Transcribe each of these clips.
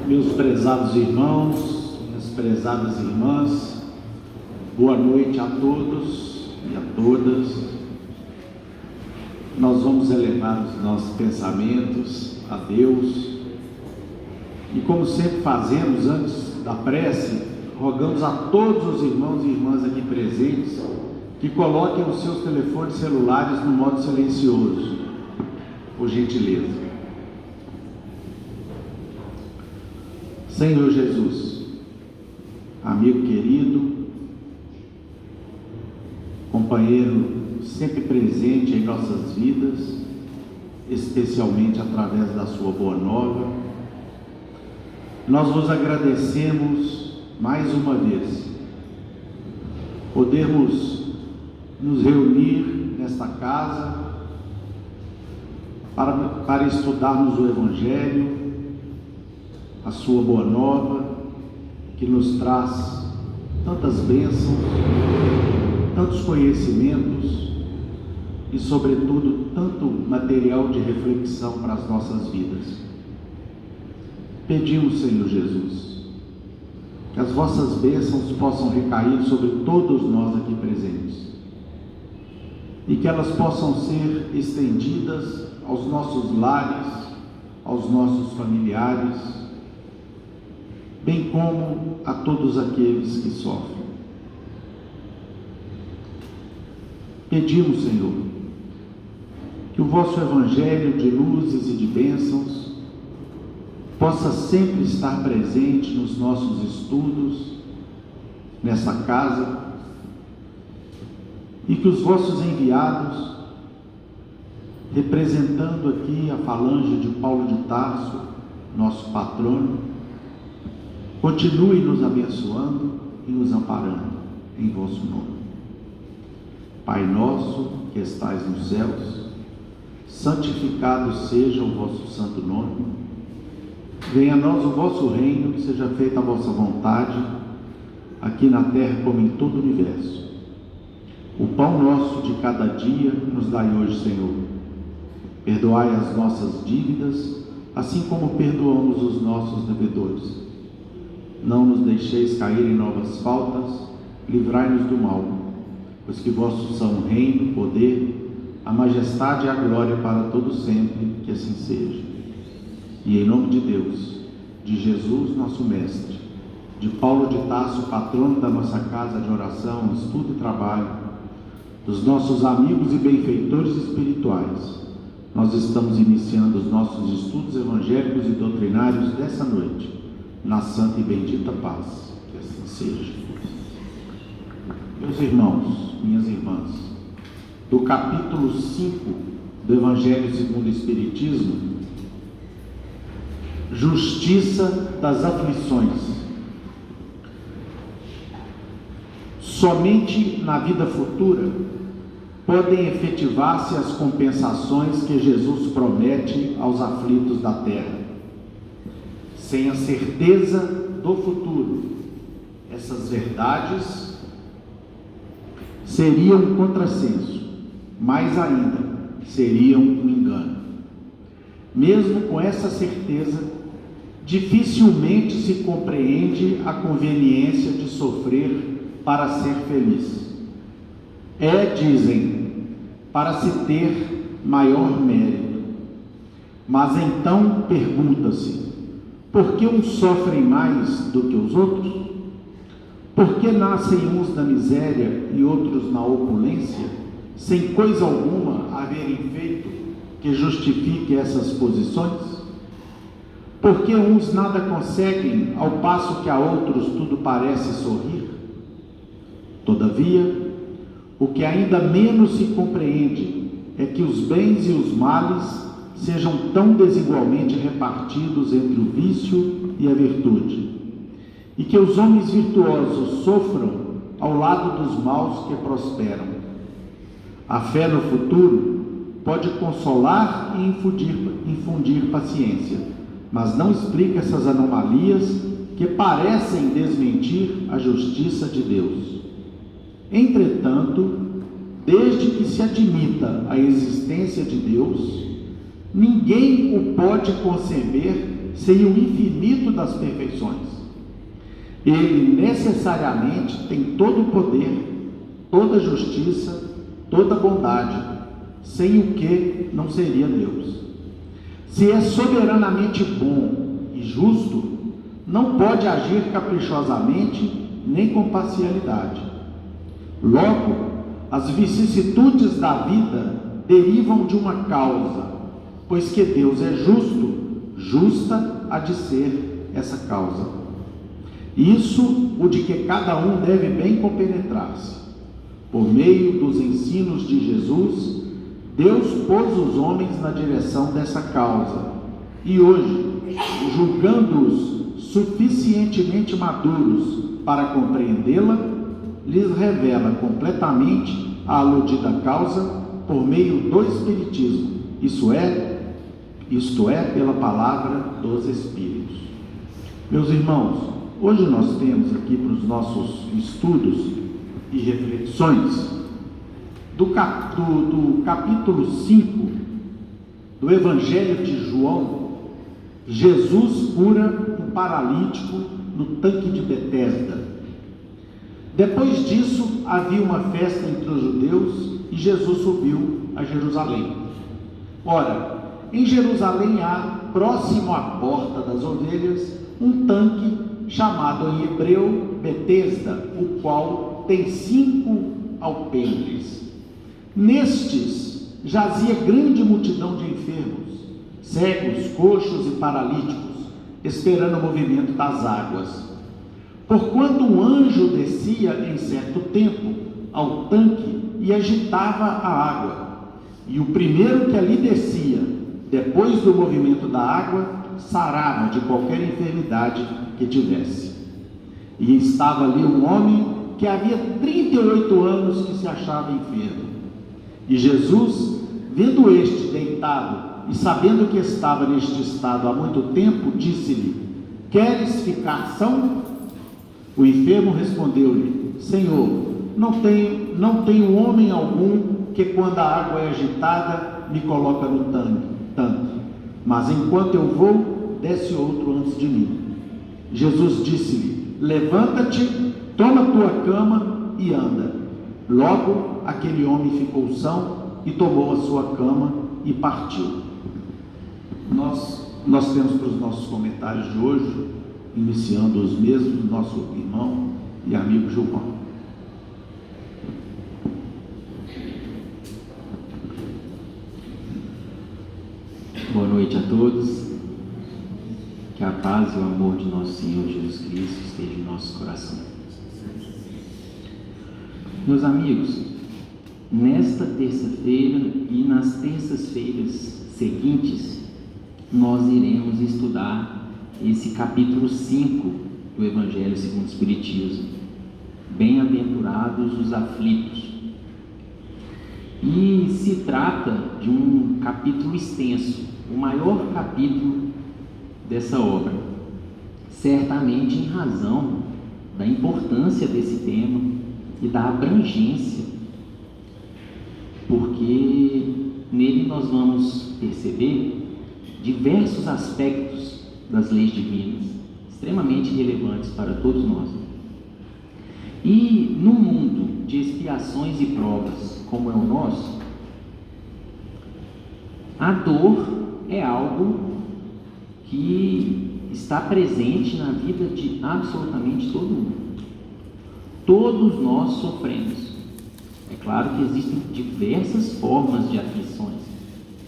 Meus prezados irmãos, minhas prezadas irmãs, boa noite a todos e a todas. Nós vamos elevar os nossos pensamentos a Deus e, como sempre fazemos antes da prece, rogamos a todos os irmãos e irmãs aqui presentes que coloquem os seus telefones celulares no modo silencioso, por gentileza. Senhor Jesus, amigo querido, companheiro sempre presente em nossas vidas, especialmente através da sua boa nova, nós vos agradecemos mais uma vez podermos nos reunir nesta casa para estudarmos o Evangelho, a sua boa nova, que nos traz tantas bênçãos, tantos conhecimentos e, sobretudo, tanto material de reflexão para as nossas vidas. Pedimos, Senhor Jesus, que as vossas bênçãos possam recair sobre todos nós aqui presentes e que elas possam ser estendidas aos nossos lares, aos nossos familiares, bem como a todos aqueles que sofrem. Pedimos, Senhor, que o vosso Evangelho de luzes e de bênçãos possa sempre estar presente nos nossos estudos, nessa casa, e que os vossos enviados, representando aqui a falange de Paulo de Tarso, nosso patrono, continue nos abençoando e nos amparando em vosso nome. Pai nosso que estais nos céus, santificado seja o vosso santo nome. Venha a nós o vosso reino, seja feita a vossa vontade, aqui na terra como em todo o universo. O pão nosso de cada dia nos dai hoje, Senhor. Perdoai as nossas dívidas, assim como perdoamos os nossos devedores. Não nos deixeis cair em novas faltas, livrai-nos do mal, pois que vossos são o reino, o poder, a majestade e a glória para todo sempre, que assim seja. E em nome de Deus, de Jesus, nosso Mestre, de Paulo de Tarso, patrono da nossa casa de oração, estudo e trabalho, dos nossos amigos e benfeitores espirituais, nós estamos iniciando os nossos estudos evangélicos e doutrinários dessa noite, na santa e bendita paz, que assim seja. Meus irmãos, minhas irmãs, do capítulo 5 do Evangelho segundo o Espiritismo, Justiça das Aflições. Somente na vida futura podem efetivar-se as compensações que Jesus promete aos aflitos da terra. Sem a certeza do futuro, essas verdades seriam um contrassenso, mais ainda, seriam um engano. Mesmo com essa certeza, dificilmente se compreende a conveniência de sofrer para ser feliz. Dizem, para se ter maior mérito. Mas então pergunta-se: por que uns sofrem mais do que os outros? Por que nascem uns na miséria e outros na opulência, sem coisa alguma haverem feito que justifique essas posições? Por que uns nada conseguem, ao passo que a outros tudo parece sorrir? Todavia, o que ainda menos se compreende é que os bens e os males sejam tão desigualmente repartidos entre o vício e a virtude, e que os homens virtuosos sofram ao lado dos maus que prosperam. A fé no futuro pode consolar e infundir paciência, mas não explica essas anomalias que parecem desmentir a justiça de Deus. Entretanto, desde que se admita a existência de Deus, ninguém o pode conceber sem o infinito das perfeições. Ele necessariamente tem todo o poder, toda a justiça, toda a bondade, sem o que não seria Deus. Se é soberanamente bom e justo, não pode agir caprichosamente nem com parcialidade. Logo, as vicissitudes da vida derivam de uma causa, pois que Deus é justo, justa há de ser essa causa. Isso o de que cada um deve bem compenetrar-se. Por meio dos ensinos de Jesus, Deus pôs os homens na direção dessa causa, e hoje, julgando-os suficientemente maduros para compreendê-la, lhes revela completamente a aludida causa por meio do Espiritismo, isto é, pela palavra dos Espíritos. Meus irmãos, hoje nós temos aqui para os nossos estudos e reflexões do capítulo 5 do Evangelho de João. Jesus cura um paralítico no tanque de Betesda. Depois disso, havia uma festa entre os judeus e Jesus subiu a Jerusalém. Ora, em Jerusalém há, próximo à porta das ovelhas, um tanque chamado em hebreu Betesda, o qual tem 5 alpendres. Nestes jazia grande multidão de enfermos, cegos, coxos e paralíticos, esperando o movimento das águas. Porquanto um anjo descia em certo tempo ao tanque e agitava a água, e o primeiro que ali descia, depois do movimento da água, sarava de qualquer enfermidade que tivesse. E estava ali um homem que havia 38 anos que se achava enfermo. E Jesus, vendo este deitado e sabendo que estava neste estado há muito tempo, disse-lhe: queres ficar são? O enfermo respondeu-lhe: Senhor, não tenho homem algum que, quando a água é agitada, me coloca no tanque, mas enquanto eu vou, desce outro antes de mim. Jesus disse-lhe: levanta-te, toma tua cama e anda. Logo aquele homem ficou são e tomou a sua cama e partiu. Nós temos para os nossos comentários de hoje, iniciando os mesmos, nosso irmão e amigo Gilmar. Boa noite a todos. Que a paz e o amor de nosso Senhor Jesus Cristo esteja em nossos corações. Meus amigos, nesta terça-feira e nas terças-feiras seguintes, nós iremos estudar esse capítulo 5 do Evangelho segundo o Espiritismo. Bem-aventurados os aflitos. E se trata de um capítulo extenso, o maior capítulo dessa obra, certamente em razão da importância desse tema e da abrangência, porque nele nós vamos perceber diversos aspectos das leis divinas, extremamente relevantes para todos nós. E no mundo de expiações e provas como é o nosso, a dor é algo que está presente na vida de absolutamente todo mundo. Todos nós sofremos. É claro que existem diversas formas de aflições,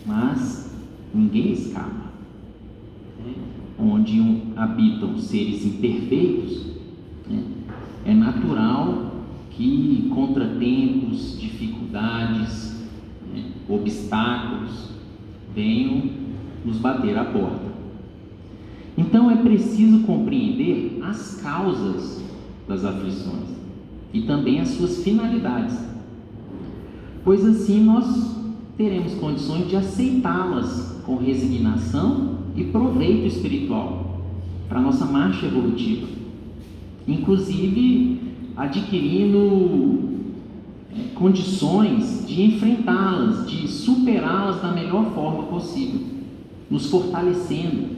mas ninguém escapa. Onde habitam seres imperfeitos, é natural que contratempos, dificuldades, obstáculos venham nos bater à porta. Então é preciso compreender as causas das aflições e também as suas finalidades, pois assim nós teremos condições de aceitá-las com resignação e proveito espiritual. para a nossa marcha evolutiva, inclusive adquirindo condições de enfrentá-las, de superá-las da melhor forma possível, nos fortalecendo.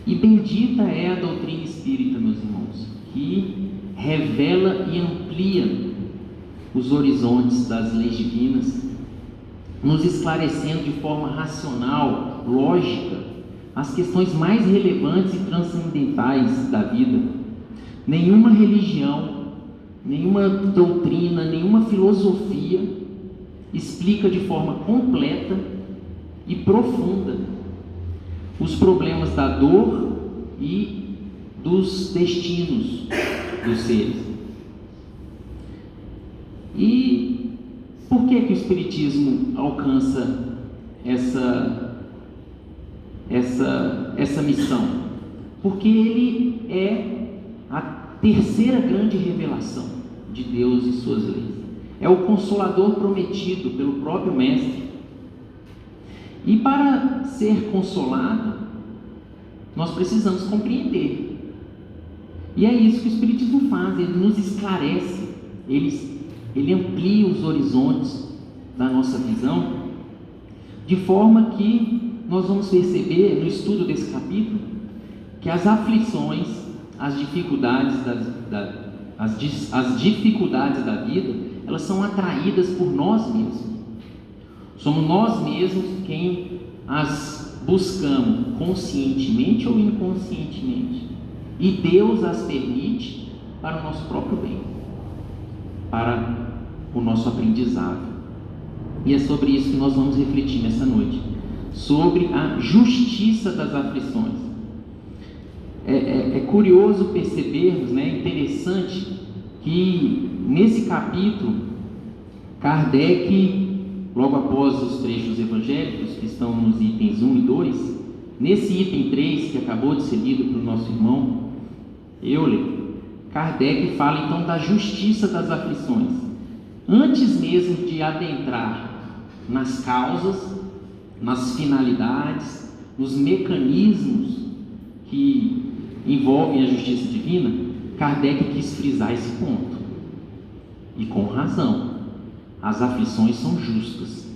E bendita é a doutrina espírita, meus irmãos, que revela e amplia os horizontes das leis divinas, nos esclarecendo de forma racional, lógica, as questões mais relevantes e transcendentais da vida. Nenhuma religião, nenhuma doutrina, nenhuma filosofia explica de forma completa e profunda os problemas da dor e dos destinos dos seres. E por que o Espiritismo alcança essa missão? Porque ele é a terceira grande revelação de Deus e suas leis. É o Consolador prometido pelo próprio Mestre. E para ser consolado, nós precisamos compreender. E é isso que o Espiritismo faz, ele nos esclarece, ele amplia os horizontes da nossa visão, de forma que nós vamos perceber no estudo desse capítulo que as aflições, as dificuldades da vida, elas são atraídas por nós mesmos. Somos nós mesmos quem as buscamos, conscientemente ou inconscientemente. E Deus as permite para o nosso próprio bem, para o nosso aprendizado. E é sobre isso que nós vamos refletir nessa noite, sobre a justiça das aflições. É curioso percebermos, interessante, que nesse capítulo, Kardec, logo após os trechos evangélicos, que estão nos itens 1 e 2, nesse item 3, que acabou de ser lido para o nosso irmão Euler, Kardec fala então da justiça das aflições. Antes mesmo de adentrar nas causas, nas finalidades, nos mecanismos que envolvem a justiça divina, Kardec quis frisar esse ponto. E com razão. As aflições são justas.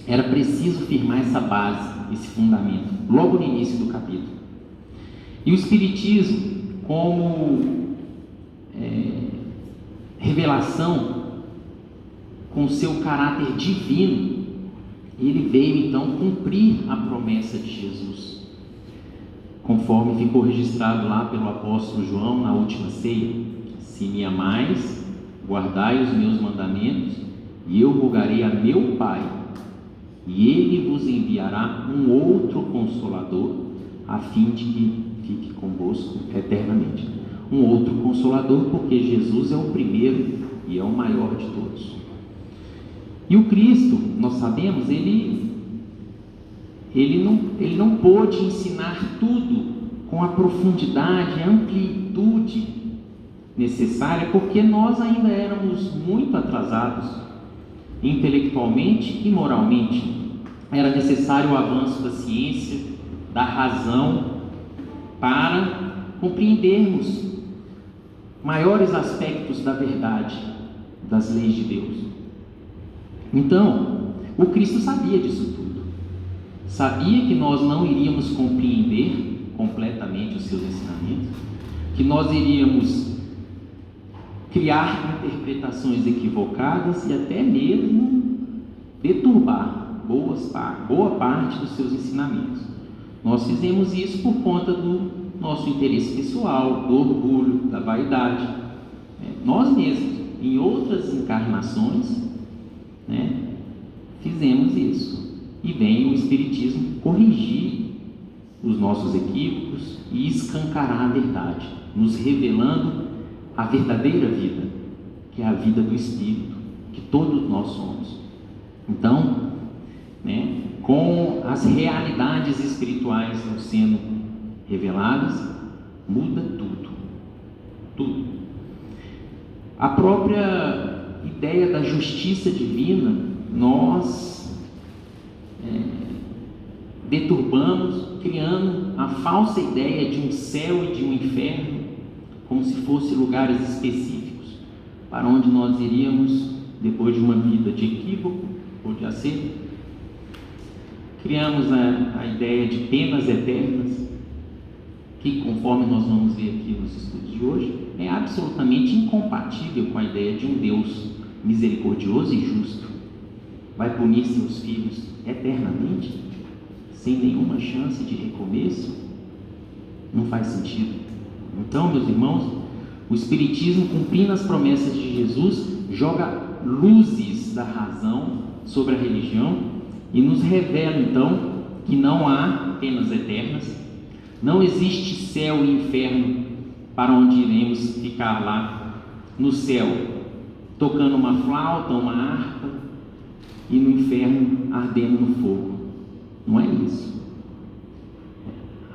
Era preciso firmar essa base, esse fundamento, logo no início do capítulo. E o Espiritismo, como revelação, com seu caráter divino, ele veio então cumprir a promessa de Jesus, conforme ficou registrado lá pelo apóstolo João na última ceia: se me amais, guardai os meus mandamentos, e eu rogarei a meu Pai, e ele vos enviará um outro Consolador, a fim de que fique convosco eternamente. Um outro Consolador, porque Jesus é o primeiro e é o maior de todos. E o Cristo, nós sabemos, ele não pôde ensinar tudo com a profundidade, a amplitude necessária, porque nós ainda éramos muito atrasados intelectualmente e moralmente. Era necessário o avanço da ciência, da razão, para compreendermos maiores aspectos da verdade, das leis de Deus. Então, o Cristo sabia disso tudo. Sabia que nós não iríamos compreender completamente os seus ensinamentos, que nós iríamos criar interpretações equivocadas e até mesmo deturbar boa parte dos seus ensinamentos. Nós fizemos isso por conta do nosso interesse pessoal, do orgulho, da vaidade. Nós mesmos, em outras encarnações, fizemos isso. E vem o Espiritismo corrigir os nossos equívocos e escancarar a verdade, nos revelando a verdadeira vida, que é a vida do Espírito, que todos nós somos. Então, com as realidades espirituais sendo reveladas, muda tudo. A própria ideia da justiça divina, nós deturbamos criando a falsa ideia de um céu e de um inferno, como se fossem lugares específicos para onde nós iríamos depois de uma vida de equívoco ou de acerto. Criamos a ideia de penas eternas, que, conforme nós vamos ver aqui nos estudos de hoje, é absolutamente incompatível com a ideia de um Deus misericordioso e justo. Vai punir seus filhos eternamente, sem nenhuma chance de recomeço? Não faz sentido. Então, meus irmãos, o Espiritismo, cumprindo as promessas de Jesus, joga luzes da razão sobre a religião e nos revela, então, que não há penas eternas, não existe céu e inferno para onde iremos ficar lá no céu, tocando uma flauta, uma harpa, e no inferno ardendo no fogo. Não é isso.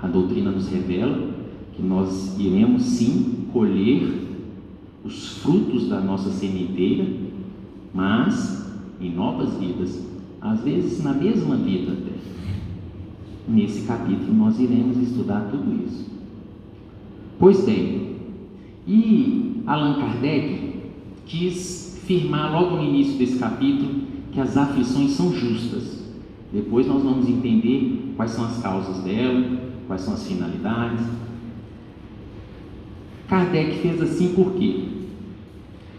A doutrina nos revela que nós iremos sim colher os frutos da nossa sementeira, mas em novas vidas, às vezes na mesma vida até. Nesse capítulo nós iremos estudar tudo isso. Pois bem, e Allan Kardec quis firmar logo no início desse capítulo que as aflições são justas. Depois nós vamos entender quais são as causas dela, quais são as finalidades. Kardec fez assim porque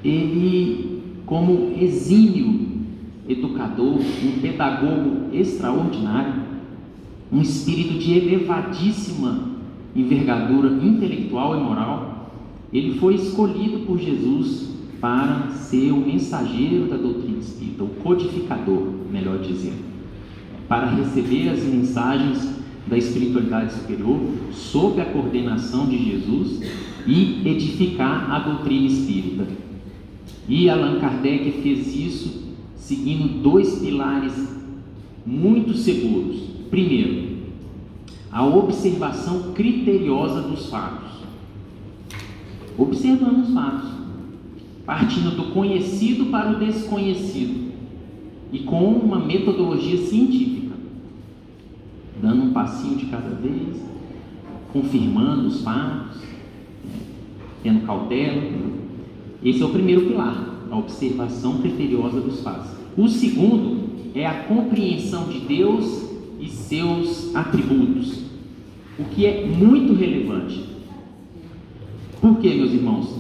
ele, como exímio educador, um pedagogo extraordinário, um espírito de elevadíssima envergadura intelectual e moral, ele foi escolhido por Jesus para ser o mensageiro da doutrina espírita, o codificador, melhor dizendo, para receber as mensagens da espiritualidade superior sob a coordenação de Jesus e edificar a doutrina espírita. E Allan Kardec fez isso seguindo dois pilares muito seguros. Primeiro, a observação criteriosa dos fatos. Observando os fatos, partindo do conhecido para o desconhecido e com uma metodologia científica, dando um passinho de cada vez, confirmando os fatos, tendo cautela. Esse é o primeiro pilar, a observação criteriosa dos fatos. O segundo é a compreensão de Deus e seus atributos, o que é muito relevante. Por quê, meus irmãos?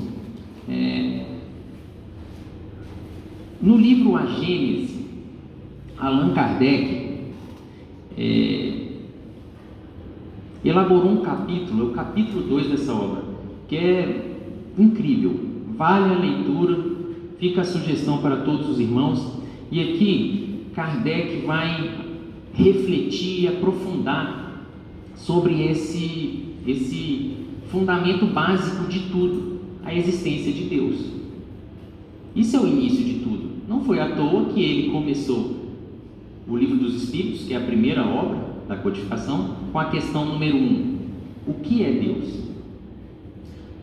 No livro A Gênese, Allan Kardec elaborou um capítulo, é o capítulo 2 dessa obra, que é incrível, vale a leitura, fica a sugestão para todos os irmãos. E aqui Kardec vai refletir e aprofundar sobre esse fundamento básico de tudo, a existência de Deus. Isso é o início de tudo. Não foi à toa que ele começou o Livro dos Espíritos, que é a primeira obra da codificação, com a questão número 1: o que é Deus?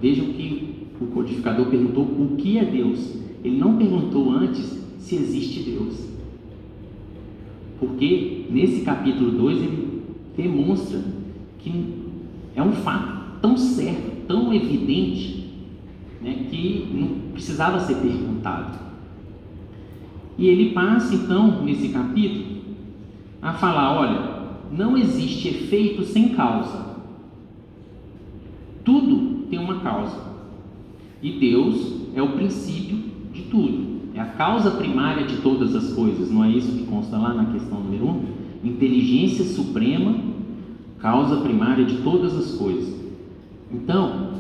Vejam que o codificador perguntou o que é Deus. Ele não perguntou antes se existe Deus, porque nesse capítulo 2 ele demonstra que é um fato tão certo, tão evidente, né, que não precisava ser perguntado. E ele passa então nesse capítulo a falar: olha, não existe efeito sem causa, tudo tem uma causa, e Deus é o princípio de tudo, é a causa primária de todas as coisas. Não é isso que consta lá na questão número 1? Inteligência suprema, causa primária de todas as coisas. Então,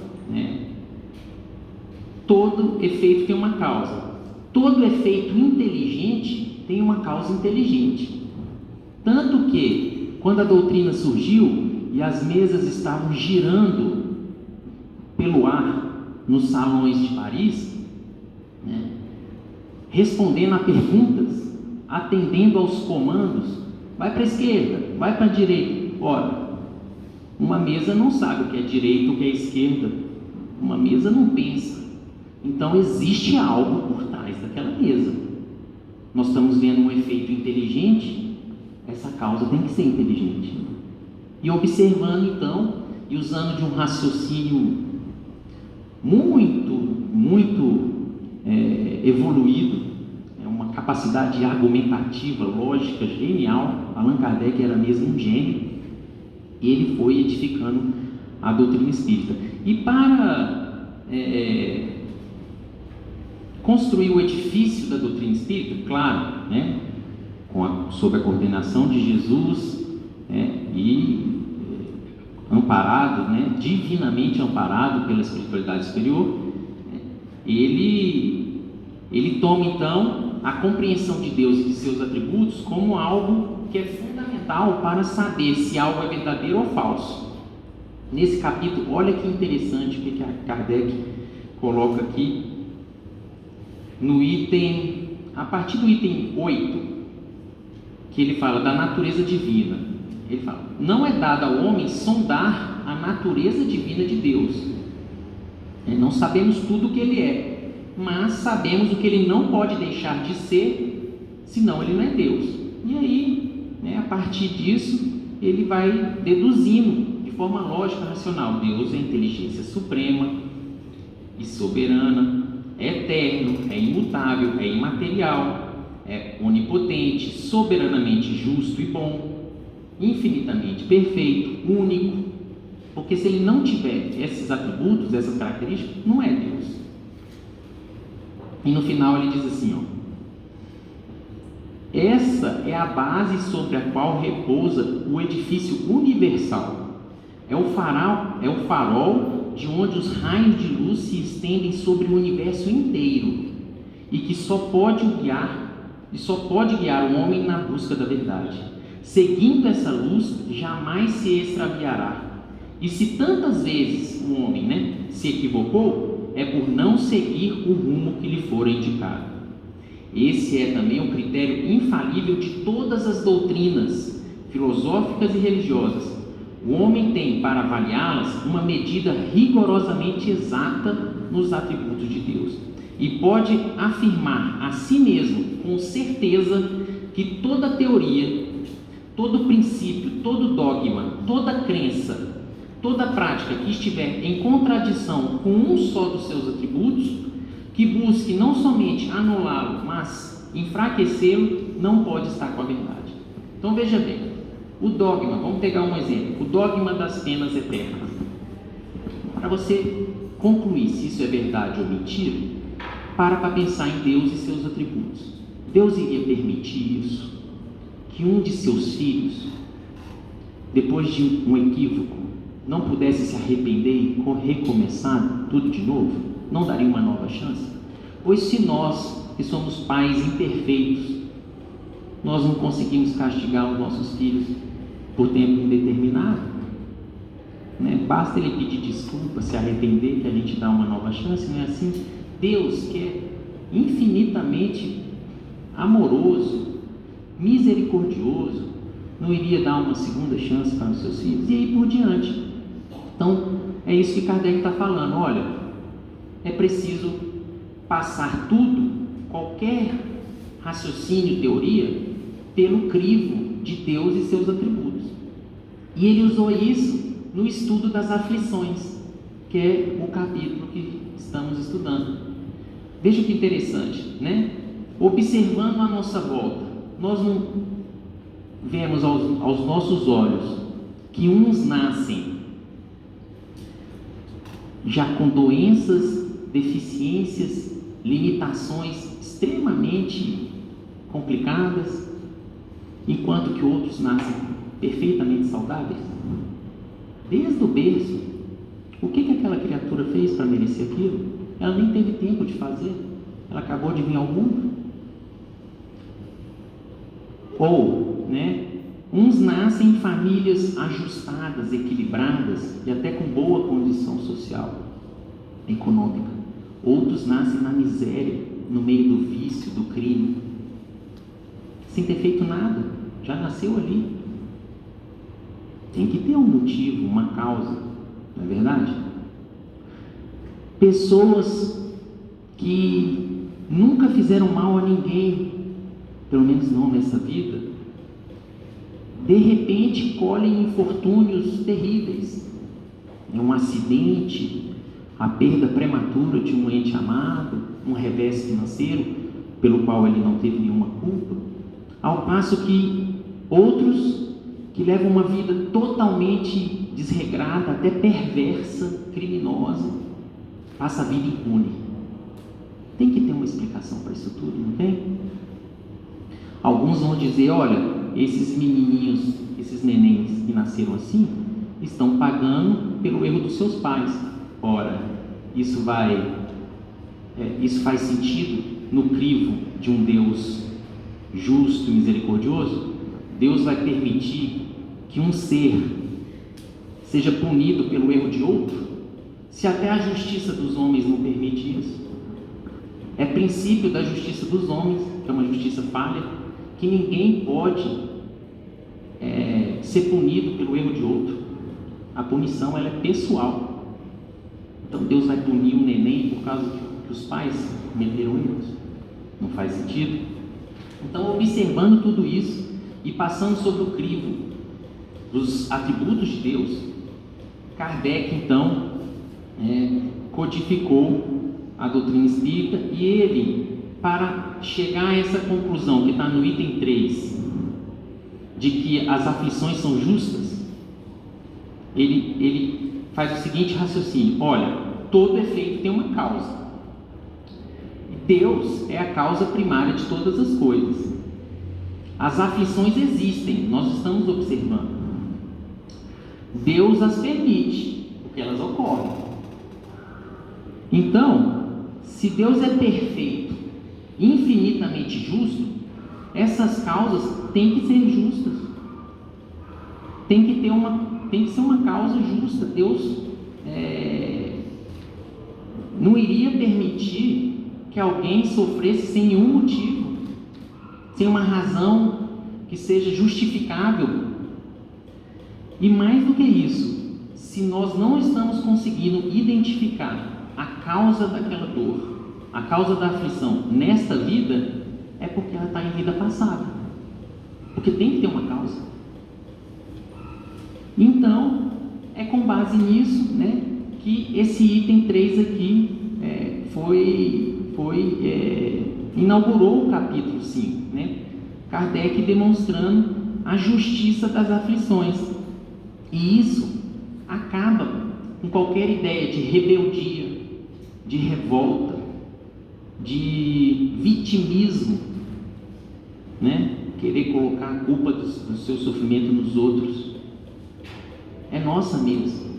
todo efeito tem uma causa. Todo efeito inteligente tem uma causa inteligente. Tanto que, quando a doutrina surgiu e as mesas estavam girando pelo ar nos salões de Paris, respondendo a perguntas, atendendo aos comandos, vai para a esquerda, vai para a direita. Ora, uma mesa não sabe o que é direita ou o que é esquerda, uma mesa não pensa. Então existe algo por trás daquela mesa. Nós estamos vendo um efeito inteligente, essa causa tem que ser inteligente. E observando então, e usando de um raciocínio muito evoluído, uma capacidade argumentativa, lógica, genial. Allan Kardec era mesmo um gênio, e ele foi edificando a doutrina espírita. E para construir o edifício da doutrina espírita, claro, né, sob a coordenação de Jesus, e amparado, né, divinamente amparado pela espiritualidade superior, ele toma então a compreensão de Deus e de seus atributos como algo que é fundamental para saber se algo é verdadeiro ou falso. Nesse capítulo, olha que interessante o que Kardec coloca aqui no item, a partir do item 8, que ele fala da natureza divina. Ele fala: não é dado ao homem sondar a natureza divina de Deus. Não sabemos tudo o que ele é, mas sabemos o que ele não pode deixar de ser, senão ele não é Deus. E aí, a partir disso, ele vai deduzindo de forma lógica, racional: Deus é inteligência suprema e soberana, é eterno, é imutável, é imaterial, é onipotente, soberanamente justo e bom, infinitamente perfeito, único. Porque se ele não tiver esses atributos, essas características, não é Deus. E no final ele diz assim, essa é a base sobre a qual repousa o edifício universal. É o farol de onde os raios de luz se estendem sobre o universo inteiro, e que só pode guiar o homem na busca da verdade. Seguindo essa luz, jamais se extraviará. E se tantas vezes o homem, se equivocou, é por não seguir o rumo que lhe fora indicado. Esse é também o critério infalível de todas as doutrinas filosóficas e religiosas. O homem tem para avaliá-las uma medida rigorosamente exata nos atributos de Deus, e pode afirmar a si mesmo com certeza que toda teoria, todo princípio, todo dogma, toda crença, toda prática que estiver em contradição com um só dos seus atributos, que busque não somente anulá-lo, mas enfraquecê-lo, não pode estar com a verdade. Então veja bem, o dogma, vamos pegar um exemplo, o dogma das penas eternas. Para você concluir se isso é verdade ou mentira, para pensar em Deus e seus atributos. Deus iria permitir isso? Que um de seus filhos, depois de um equívoco, não pudesse se arrepender e recomeçar tudo de novo? Não daria uma nova chance? Pois se nós, que somos pais imperfeitos, nós não conseguimos castigar os nossos filhos por tempo indeterminado, basta ele pedir desculpa, se arrepender, que a gente dá uma nova chance, não é assim? Deus, que é infinitamente amoroso, misericordioso, não iria dar uma segunda chance para os seus filhos? E aí por diante. Então, é isso que Kardec está falando. Olha, é preciso passar tudo, qualquer raciocínio, teoria, pelo crivo de Deus e seus atributos. E ele usou isso no estudo das aflições, que é o capítulo que estamos estudando. Veja que interessante, Observando a nossa volta, nós não vemos aos nossos olhos que uns nascem já com doenças, deficiências, limitações extremamente complicadas, enquanto que outros nascem perfeitamente saudáveis? Desde o berço, o que aquela criatura fez para merecer aquilo? Ela nem teve tempo de fazer, ela acabou de vir ao mundo. Ou, uns nascem em famílias ajustadas, equilibradas e até com boa condição social, econômica. Outros nascem na miséria, no meio do vício, do crime, sem ter feito nada, já nasceu ali. Tem que ter um motivo, uma causa, não é verdade? Pessoas que nunca fizeram mal a ninguém, pelo menos não nessa vida, de repente colhem infortúnios terríveis, um acidente, a perda prematura de um ente amado, um revés financeiro pelo qual ele não teve nenhuma culpa, ao passo que outros que levam uma vida totalmente desregrada, até perversa, criminosa, passam a vida impune. Tem que ter uma explicação para isso tudo, não tem? Alguns vão dizer, olha, esses menininhos, esses nenéns que nasceram assim, estão pagando pelo erro dos seus pais. Ora, isso faz sentido no crivo de um Deus justo e misericordioso? Deus vai permitir que um ser seja punido pelo erro de outro, se até a justiça dos homens não permite isso? É princípio da justiça dos homens, que é uma justiça falha, que ninguém pode ser punido pelo erro de outro. A punição ela é pessoal. Então Deus vai punir um neném por causa que os pais cometeram erros? Não faz sentido. Então, observando tudo isso e passando sobre o crivo dos atributos de Deus, Kardec então codificou a doutrina espírita, e ele, para chegar a essa conclusão que está no item 3, de que as aflições são justas, ele faz o seguinte raciocínio: olha, todo efeito tem uma causa. Deus é a causa primária de todas as coisas. As aflições existem, nós estamos observando. Deus as permite, porque elas ocorrem. Então, se Deus é perfeito, infinitamente justo, essas causas têm que ser justas. Tem que ser uma causa justa. Deus não iria permitir que alguém sofresse sem nenhum motivo, sem uma razão que seja justificável. E mais do que isso, se nós não estamos conseguindo identificar a causa daquela dor, a causa da aflição nesta vida, é porque ela está em vida passada, porque tem que ter uma causa. Então, é com base nisso, que esse item 3 aqui inaugurou o capítulo 5, Kardec demonstrando a justiça das aflições, e isso acaba com qualquer ideia de rebeldia, de revolta, de vitimismo, querer colocar a culpa do seu sofrimento nos outros. É nossa mesmo,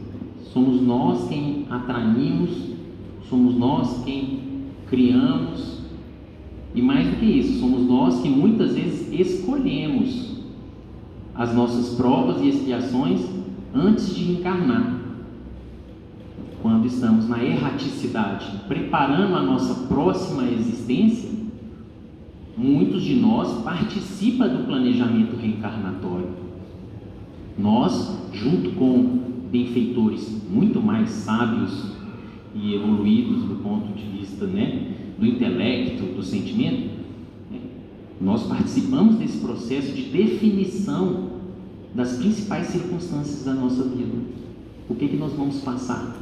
somos nós quem atraímos, somos nós quem criamos, e mais do que isso, somos nós que muitas vezes escolhemos as nossas provas e expiações antes de encarnar. Quando estamos na erraticidade, preparando a nossa próxima existência, muitos de nós participam do planejamento reencarnatório. Nós, junto com benfeitores muito mais sábios e evoluídos do ponto de vista do intelecto, do sentimento, nós participamos desse processo de definição das principais circunstâncias da nossa vida. O que nós vamos passar?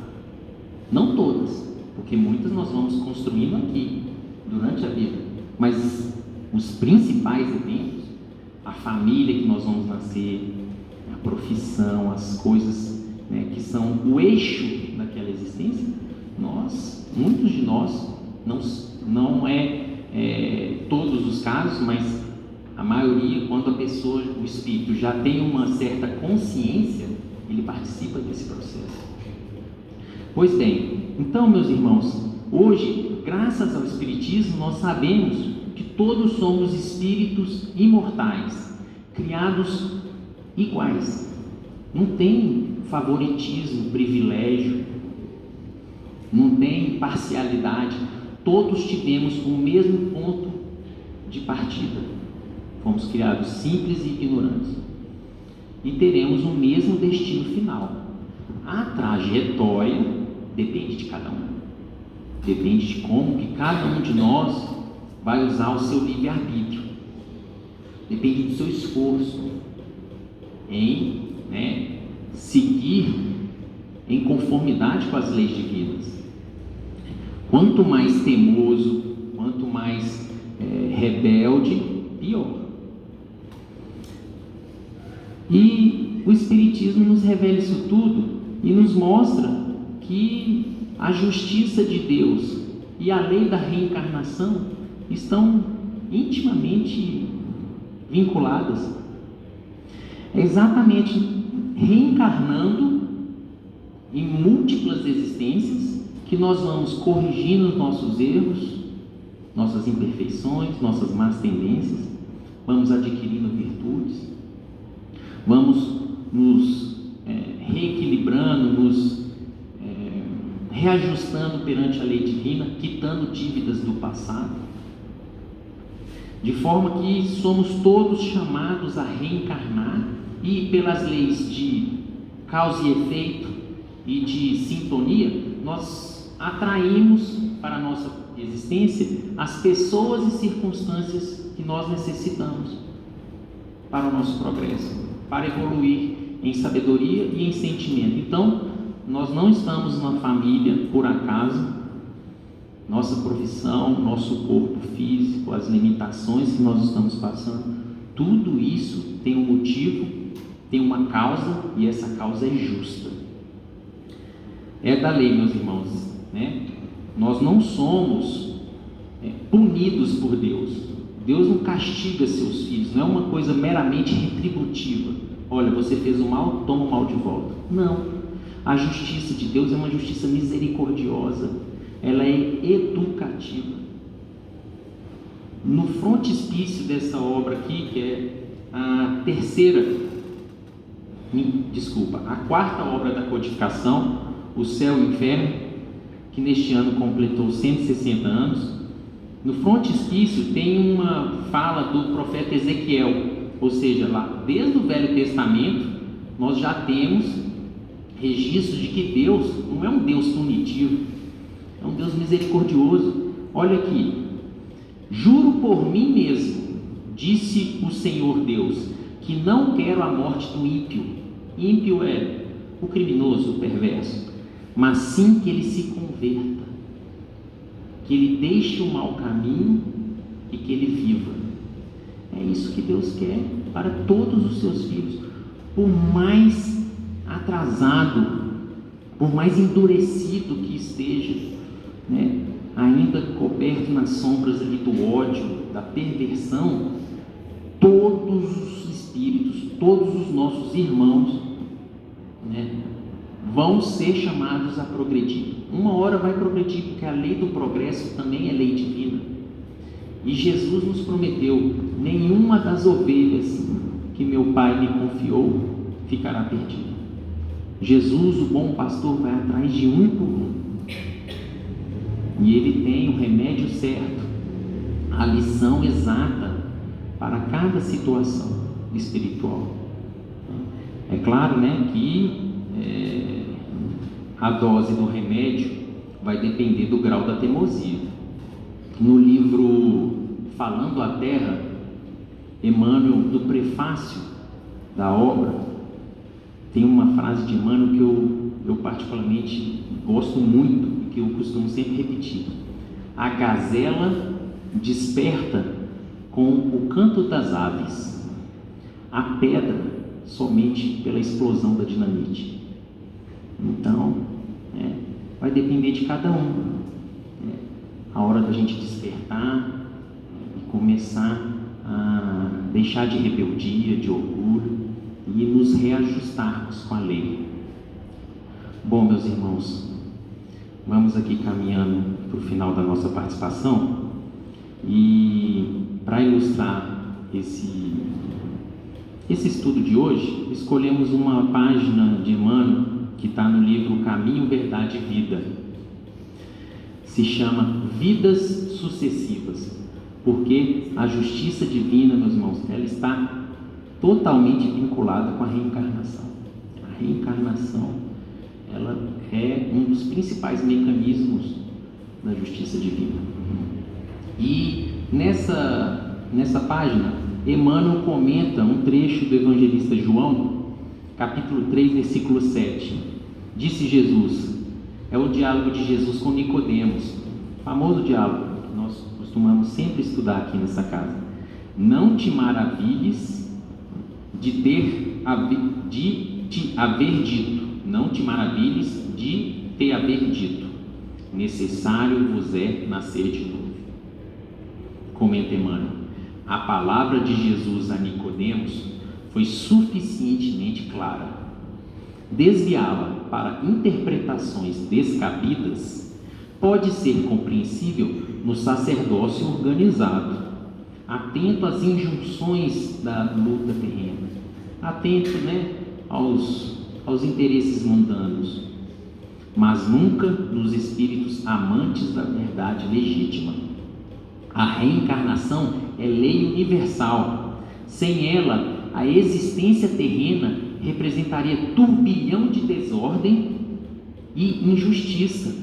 Não todas, porque muitas nós vamos construindo aqui durante a vida, mas os principais eventos, a família que nós vamos nascer, a profissão, as coisas que são o eixo daquela existência, muitos de nós, não é todos os casos, mas a maioria, quando a pessoa, o espírito já tem uma certa consciência, ele participa desse processo. Pois bem, então, meus irmãos, hoje, graças ao Espiritismo, nós sabemos que todos somos espíritos imortais, criados iguais. Não tem favoritismo, privilégio, não tem parcialidade. Todos tivemos o mesmo ponto de partida. Fomos criados simples e ignorantes. E teremos o mesmo destino final. A trajetória depende de cada um. Depende de como que cada um de nós vai usar o seu livre-arbítrio. Depende do seu esforço. em seguir em conformidade com as leis divinas. Quanto mais teimoso, quanto mais rebelde, pior. E o Espiritismo nos revela isso tudo e nos mostra que a justiça de Deus e a lei da reencarnação estão intimamente vinculadas. É exatamente reencarnando em múltiplas existências que nós vamos corrigindo os nossos erros, nossas imperfeições, nossas más tendências, vamos adquirindo virtudes, vamos nos reequilibrando, nos reajustando perante a lei divina, quitando dívidas do passado, de forma que somos todos chamados a reencarnar e pelas leis de causa e efeito e de sintonia, nós atraímos para a nossa existência as pessoas e circunstâncias que nós necessitamos para o nosso progresso, para evoluir em sabedoria e em sentimento. Então, nós não estamos numa família por acaso. Nossa profissão, nosso corpo físico, as limitações que nós estamos passando, tudo isso tem um motivo, tem uma causa, e essa causa é justa. É da lei, meus irmãos, né? Nós não somos punidos por Deus. Deus não castiga seus filhos, não é uma coisa meramente retributiva. Olha, você fez o mal, toma o mal de volta. Não. A justiça de Deus é uma justiça misericordiosa. Ela é educativa. No frontispício dessa obra aqui, que é a quarta obra da codificação, O Céu e o Inferno, que neste ano completou 160 anos, no frontispício tem uma fala do profeta Ezequiel, ou seja, lá desde o Velho Testamento nós já temos registros de que Deus não é um Deus punitivo, é um Deus misericordioso. Olha aqui: juro por mim mesmo, disse o Senhor Deus, que não quero a morte do ímpio. Ímpio é o criminoso, o perverso, mas sim que ele se converta, que ele deixe o mau caminho e que ele viva. É isso que Deus quer para todos os seus filhos. Por mais atrasado, por mais endurecido que esteja, ainda coberto nas sombras ali do ódio, da perversão, todos os espíritos, todos os nossos irmãos, vão ser chamados a progredir. Uma hora vai progredir, porque a lei do progresso também é lei divina. E Jesus nos prometeu: nenhuma das ovelhas que meu Pai me confiou ficará perdida. Jesus, o bom pastor, vai atrás de um por um. E ele tem o remédio certo, a lição exata para cada situação espiritual. É claro, que a dose do remédio vai depender do grau da teimosia. No livro Falando à Terra, Emmanuel, no prefácio da obra, tem uma frase de Emmanuel que eu particularmente gosto muito e que eu costumo sempre repetir: a gazela desperta com o canto das aves, a pedra somente pela explosão da dinamite. Então, vai depender de cada um. A hora da gente despertar e começar a deixar de rebeldia, de orgulho e nos reajustarmos com a lei. Bom, meus irmãos, vamos aqui caminhando para o final da nossa participação, e para ilustrar esse estudo de hoje, escolhemos uma página de Emmanuel que está no livro Caminho, Verdade e Vida. Se chama Vidas Sucessivas, porque a justiça divina, meus irmãos, ela está totalmente vinculada com a reencarnação. A reencarnação, ela é um dos principais mecanismos da justiça divina. E nessa página, Emmanuel comenta um trecho do evangelista João, capítulo 3, versículo 7. Disse Jesus, é o diálogo de Jesus com Nicodemos, famoso diálogo que nós costumamos sempre estudar aqui nessa casa. Não te maravilhes de te haver dito, não te maravilhes de te haver dito, necessário vos é nascer de novo. Comenta Emmanuel, a palavra de Jesus a Nicodemos foi suficientemente clara. Desviá-la para interpretações descabidas pode ser compreensível no sacerdócio organizado, atento às injunções da luta terrena, atento, aos interesses mundanos, mas nunca nos espíritos amantes da verdade legítima. A reencarnação é lei universal. Sem ela, a existência terrena representaria turbilhão de desordem e injustiça.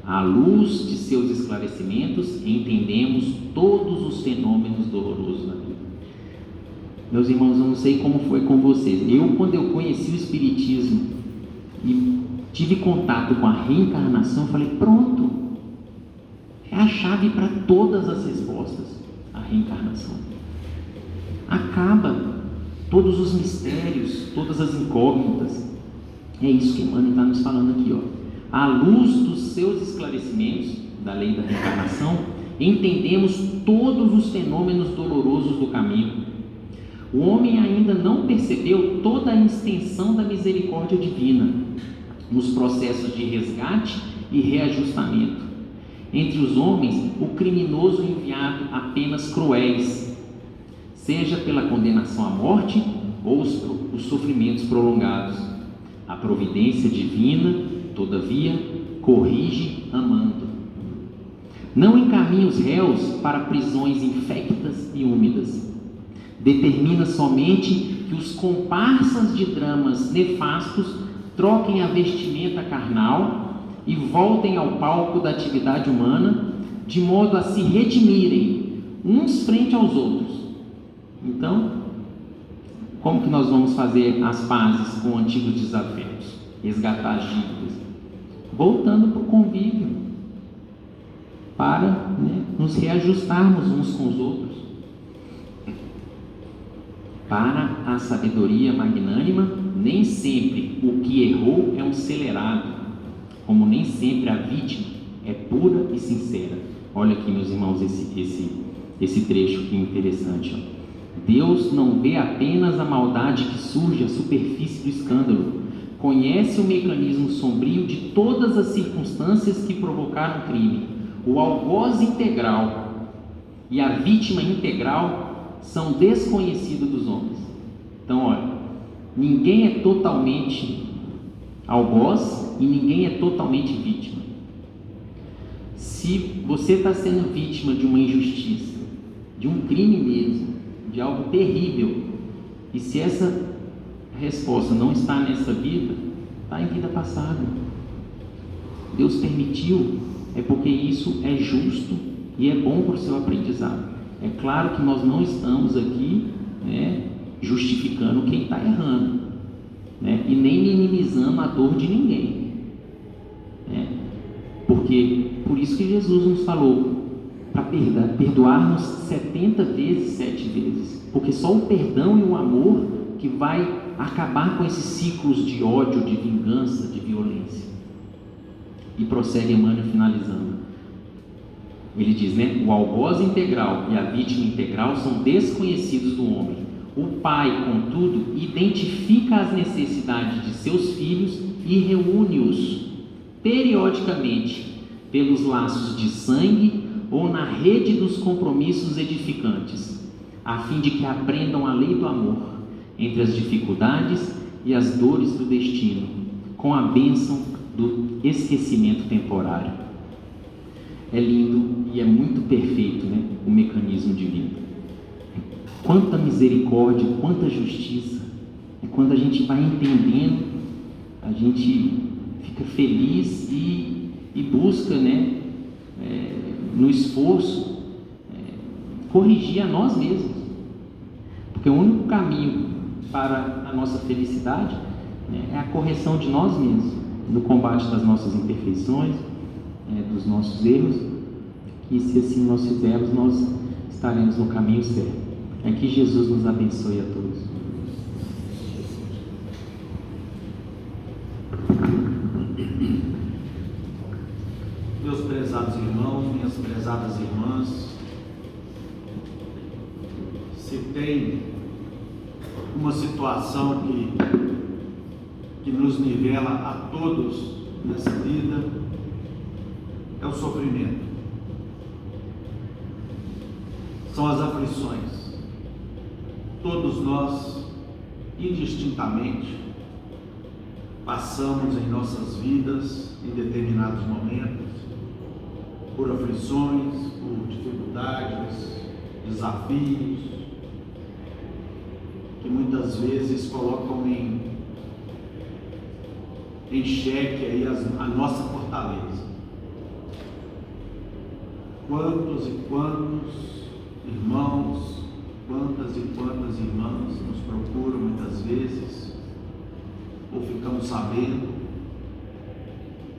À luz de seus esclarecimentos, entendemos todos os fenômenos dolorosos da vida. Meus irmãos, eu não sei como foi com vocês. Quando eu conheci o Espiritismo e tive contato com a reencarnação, eu falei, pronto, é a chave para todas as respostas, a reencarnação. Acaba todos os mistérios, todas as incógnitas. É isso que Emmanuel está nos falando aqui, ó. À luz dos seus esclarecimentos da lei da reencarnação, entendemos todos os fenômenos dolorosos do caminho. O homem ainda não percebeu toda a extensão da misericórdia divina nos processos de resgate e reajustamento. Entre os homens, o criminoso enviado a penas cruéis, seja pela condenação à morte ou os sofrimentos prolongados. A providência divina, todavia, corrige amando. Não encaminha os réus para prisões infectas e úmidas. Determina somente que os comparsas de dramas nefastos troquem a vestimenta carnal e voltem ao palco da atividade humana, de modo a se redimirem uns frente aos outros. Então, como que nós vamos fazer as pazes com antigos desafetos? Resgatar as dívidas? Voltando para o convívio, para nos reajustarmos uns com os outros. Para a sabedoria magnânima, nem sempre o que errou é um celerado, como nem sempre a vítima é pura e sincera. Olha aqui, meus irmãos, esse trecho que interessante, ó. Deus não vê apenas a maldade que surge à superfície do escândalo, conhece o mecanismo sombrio de todas as circunstâncias que provocaram o crime. O algoz integral e a vítima integral são desconhecidos dos homens. Então, olha, ninguém é totalmente algoz e ninguém é totalmente vítima. Se você está sendo vítima de uma injustiça, de um crime mesmo, de algo terrível, e se essa resposta não está nessa vida, está em vida passada. Deus permitiu, é porque isso é justo e é bom para o seu aprendizado. É claro que nós não estamos aqui justificando quem está errando, e nem minimizando a dor de ninguém, porque por isso que Jesus nos falou para perdoar-nos 70 vezes, 7 vezes, porque só o perdão e o amor que vai acabar com esses ciclos de ódio, de vingança, de violência. E prossegue Emmanuel finalizando. Ele diz, o algoz integral e a vítima integral são desconhecidos do homem. O pai, contudo, identifica as necessidades de seus filhos e reúne-os periodicamente pelos laços de sangue ou na rede dos compromissos edificantes, a fim de que aprendam a lei do amor entre as dificuldades e as dores do destino, com a bênção do esquecimento temporário. É lindo e é muito perfeito, o mecanismo divino. Quanta misericórdia, quanta justiça. E quando a gente vai entendendo, a gente fica feliz e busca, no esforço, corrigir a nós mesmos. Porque o único caminho para a nossa felicidade, né, é a correção de nós mesmos, no combate das nossas imperfeições, dos nossos erros, que se assim nós fizermos, nós estaremos no caminho certo. É que Jesus nos abençoe a todos. Meus prezados irmãos, minhas prezadas irmãs, se tem uma situação que nos nivela a todos nessa vida, é o sofrimento, são as aflições. Todos nós, indistintamente, passamos em nossas vidas, em determinados momentos, por aflições, por dificuldades, desafios, que muitas vezes colocam em xeque aí a nossa fortaleza. Quantos e quantos irmãos, quantas e quantas irmãs nos procuram muitas vezes, ou ficamos sabendo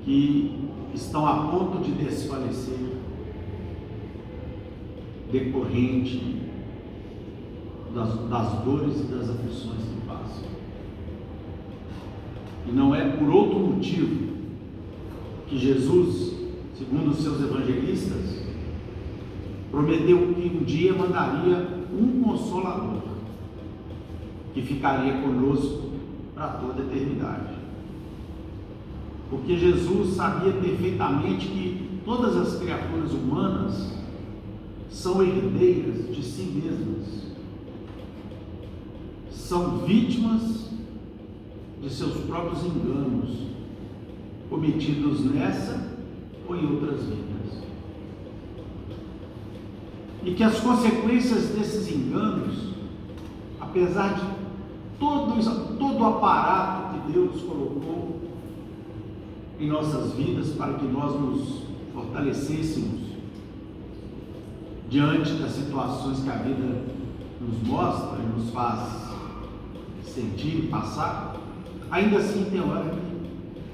que estão a ponto de desfalecer decorrente das dores e das aflições que passam. E não é por outro motivo que Jesus, segundo os seus evangelistas, prometeu que um dia mandaria um Consolador que ficaria conosco para toda a eternidade. Porque Jesus sabia perfeitamente que todas as criaturas humanas são herdeiras de si mesmas, são vítimas de seus próprios enganos, cometidos nessa ou em outras vidas. E que as consequências desses enganos, apesar de todo o aparato que Deus colocou em nossas vidas para que nós nos fortalecêssemos diante das situações que a vida nos mostra e nos faz sentir e passar, ainda assim tem hora que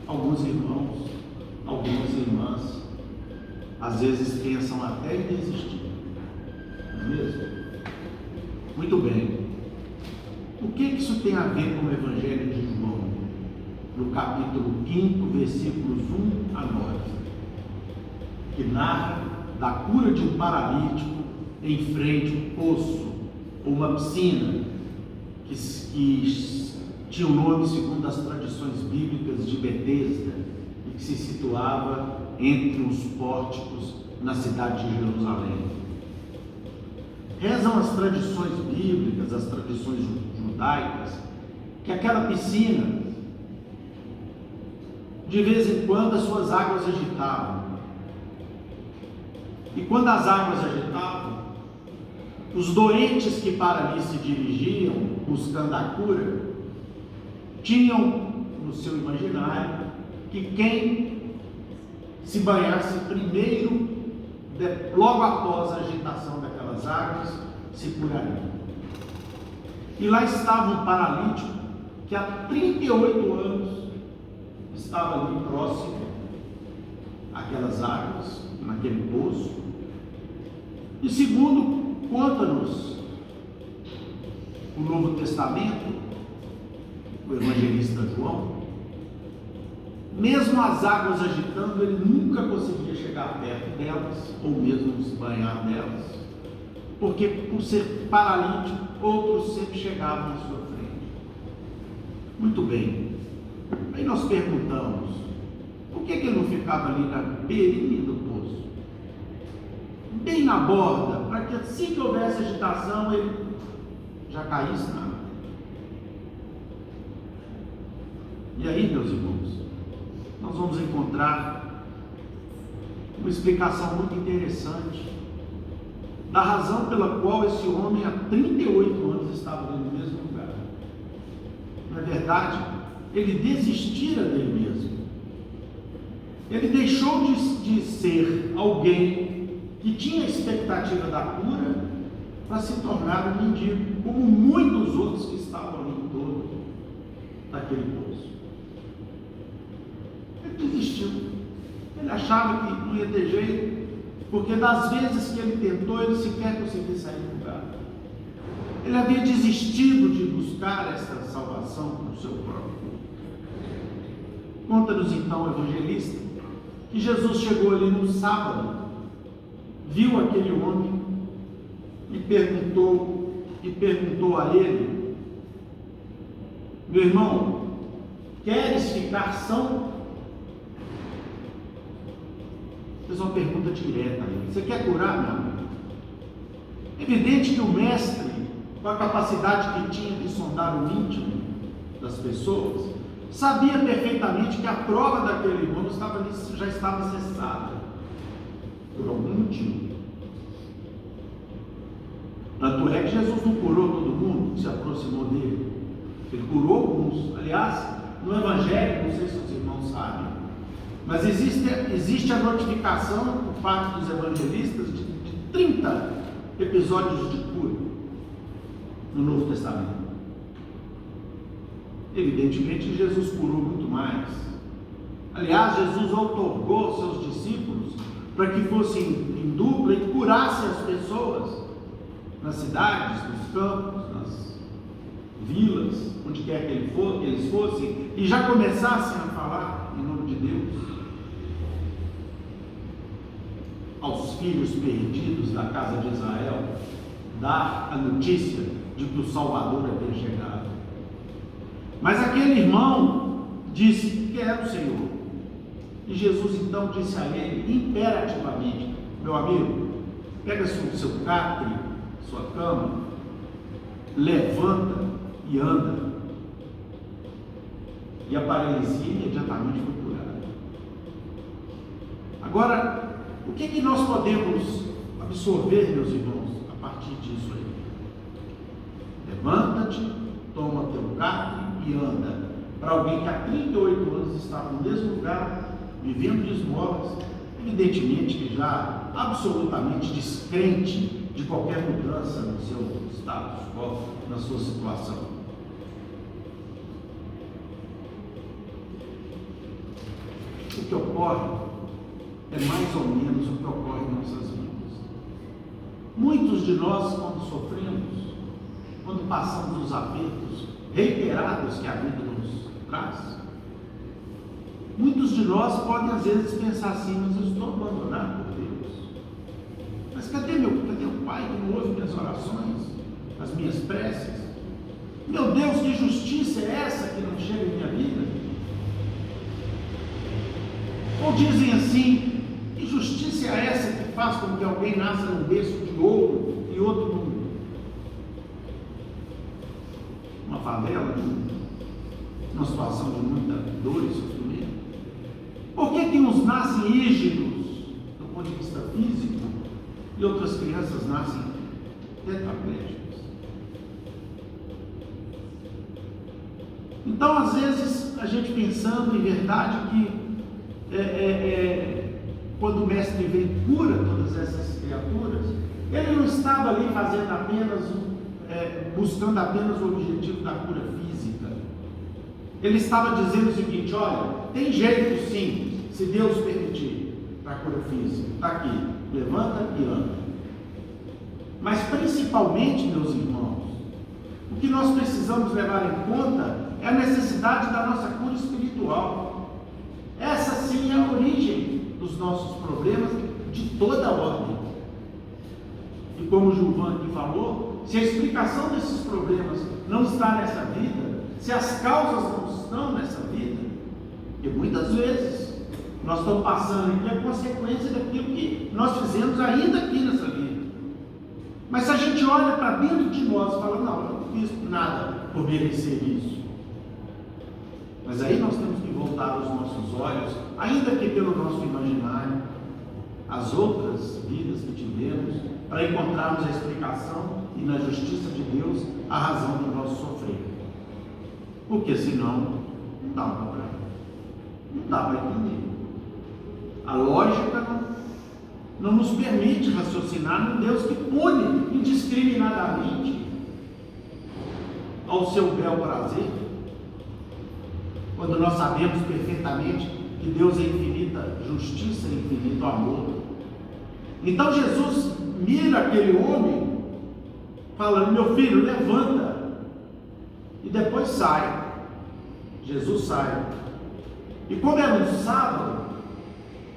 alguns irmãos, algumas irmãs, às vezes pensam até em desistir, não é mesmo? Muito bem. O que isso tem a ver com o Evangelho de João, no capítulo 5, versículos 1 a 9, que narra da cura de um paralítico em frente a um poço ou uma piscina que tinha o nome, segundo as tradições bíblicas, de Betesda, e que se situava entre os pórticos na cidade de Jerusalém. Rezam as tradições bíblicas, as tradições judaicas, que aquela piscina, de vez em quando, as suas águas agitavam. E quando as águas agitavam, os doentes que para ali se dirigiam, buscando a cura, tinham no seu imaginário que quem se banhasse primeiro, logo após a agitação daquelas águas, se curaria. E lá estava um paralítico que há 38 anos estava ali próximo àquelas águas, naquele poço. E segundo conta-nos o Novo Testamento, o evangelista João, mesmo as águas agitando, ele nunca conseguia chegar perto delas, ou mesmo se banhar delas, porque por ser paralítico, outros sempre chegavam à sua frente. Muito bem. Aí nós perguntamos, por que ele não ficava ali na beirinha do poço, bem na borda, para que assim que houvesse agitação, ele já caísse na água? E aí, meus irmãos, nós vamos encontrar uma explicação muito interessante da razão pela qual esse homem há 38 anos estava ali no mesmo lugar. Na verdade, ele desistira dele mesmo. Ele deixou de ser alguém que tinha a expectativa da cura para se tornar um mendigo, como muitos outros que estavam ali em torno daquele poço. Ele desistiu. Ele achava que não ia ter jeito, porque das vezes que ele tentou, ele sequer conseguia sair do lugar. Ele havia desistido de buscar essa salvação no seu próprio corpo. Conta-nos então o evangelista que Jesus chegou ali no sábado, viu aquele homem e perguntou a ele: meu irmão, queres ficar são? Fez uma pergunta direta a ele: você quer curar, meu amigo? É evidente que o mestre, com a capacidade que tinha de sondar o íntimo das pessoas, sabia perfeitamente que a prova daquele irmão já estava cessada por algum motivo. Tanto é que Jesus não curou todo mundo que se aproximou dele. Ele curou alguns. Aliás, no Evangelho, não sei se os irmãos sabem, mas existe a notificação por parte dos evangelistas de 30 episódios de cura no Novo Testamento. Evidentemente, Jesus curou muito mais. Aliás, Jesus outorgou aos seus discípulos para que fossem em dupla e curassem as pessoas nas cidades, nos campos, nas vilas, onde quer que eles fossem, e já começassem a falar em nome de Deus aos filhos perdidos da casa de Israel, dar a notícia de que o Salvador havia chegado. Mas aquele irmão disse: quero, Senhor. E Jesus então disse a ele imperativamente: meu amigo, pega seu catre, sua cama, levanta e anda. E a paralisia imediatamente foi curada. Agora, o que nós podemos absorver, meus irmãos, a partir disso aí? Levanta-te, toma teu catre e anda. Para alguém que há 38 anos estava no mesmo lugar, vivendo de esmolas, evidentemente que já absolutamente descrente de qualquer mudança no seu status quo, na sua situação. O que ocorre é mais ou menos o que ocorre em nossas vidas. Muitos de nós, quando sofremos, quando passamos os apertos reiterados que a vida nos traz, muitos de nós podem às vezes pensar assim: mas eu estou abandonado por Deus. Mas cadê o Pai que não ouve minhas orações, as minhas preces? Meu Deus, que justiça é essa que não chega em minha vida? Ou dizem assim: que justiça é essa que faz com que alguém nasça num berço de ouro e outro numa favela, numa situação de muita dor e sofrimento? Por que uns nascem rígidos do ponto de vista físico e outras crianças nascem tetraplégicas? Então, às vezes, a gente pensando em verdade que quando o mestre vem e cura todas essas criaturas, ele não estava ali fazendo apenas buscando apenas o objetivo da cura física. Ele estava dizendo o seguinte: olha, tem jeito sim, se Deus permitir, para a cura física. Está aqui, levanta e anda. Mas principalmente, meus irmãos, o que nós precisamos levar em conta é a necessidade da nossa cura espiritual. Essa sim é a origem dos nossos problemas de toda a ordem. E como o Gilvan aqui falou, se a explicação desses problemas não está nessa vida, se as causas não estão nessa vida, e muitas vezes nós estamos passando aqui a consequência daquilo que nós fizemos ainda aqui nessa vida. Mas se a gente olha para dentro de nós e fala: não, eu não fiz nada por merecer isso. Mas aí nós temos que voltar os nossos olhos, ainda que pelo nosso imaginário, as outras vidas que tivemos, para encontrarmos a explicação e na justiça de Deus a razão do nosso sofrer. Porque senão não dá para entender. A lógica não nos permite raciocinar num Deus que pune indiscriminadamente ao seu bel prazer, quando nós sabemos perfeitamente que Deus é infinita justiça e infinito amor. Então Jesus mira aquele homem, falando: meu filho, levanta, e depois sai. Jesus sai. E como era um sábado,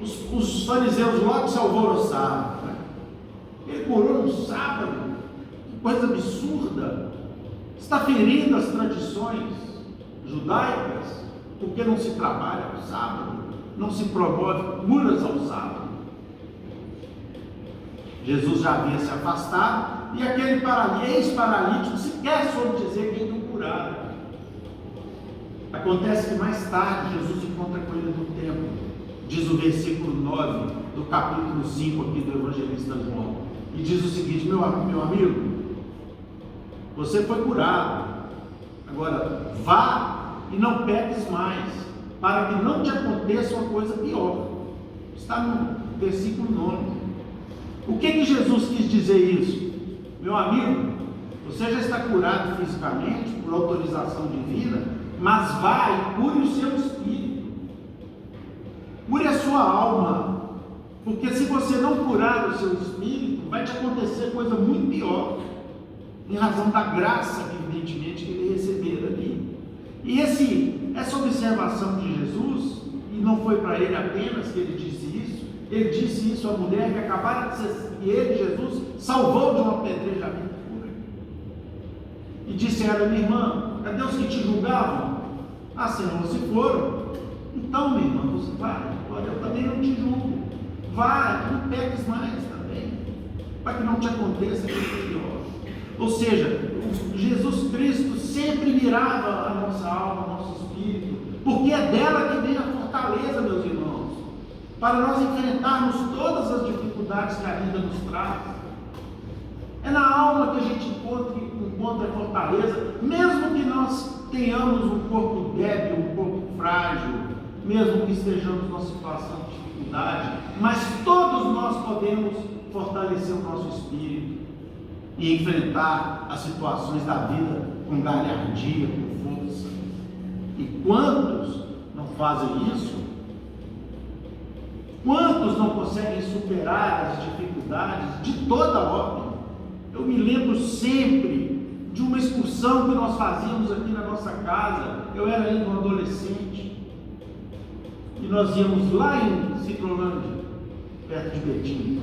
os fariseus logo se alvoroçaram. Ele curou no sábado, que coisa absurda, está ferindo as tradições judaicas, porque não se trabalha no sábado, não se promove curas ao sábado. Jesus já havia se afastado, e aquele ex-paralítico sequer soube dizer quem o curara. Acontece que mais tarde Jesus encontra com ele no templo, diz o versículo 9 do capítulo 5 aqui do evangelista João, e diz o seguinte: meu amigo, você foi curado, agora vá e não peques mais, para que não te aconteça uma coisa pior. Está no versículo 9. O que Jesus quis dizer isso? Meu amigo, você já está curado fisicamente por autorização divina, mas vá e cure o seu espírito, cure a sua alma, porque se você não curar o seu espírito, vai te acontecer coisa muito pior, em razão da graça, evidentemente, que ele recebeu ali. E essa observação de Jesus, e não foi para ele apenas que ele disse isso à mulher que acabara de ser, e ele, Jesus, salvou de um apedrejamento público. E disse a ela: minha irmã, cadê os que te julgavam? Ah, Senhor, se foram. Então, minha irmã, você vai, olha, eu também não te julgo. Vai, não peques mais também, para que não te aconteça aquilo pior. Ou seja, Jesus Cristo sempre mirava a nossa alma, o nosso espírito, porque é dela que vem a fortaleza, meus irmãos, para nós enfrentarmos todas as dificuldades que a vida nos traz. É na alma que a gente encontra a fortaleza, mesmo que nós tenhamos um corpo débil, um corpo frágil, mesmo que estejamos numa situação de dificuldade, mas todos nós podemos fortalecer o nosso espírito e enfrentar as situações da vida com galhardia, com força. E quantos não fazem isso? Quantos não conseguem superar as dificuldades de toda ordem? Eu me lembro sempre de uma excursão que nós fazíamos aqui na nossa casa. Eu era ainda um adolescente, e nós íamos lá em Citrolândia, perto de Betim,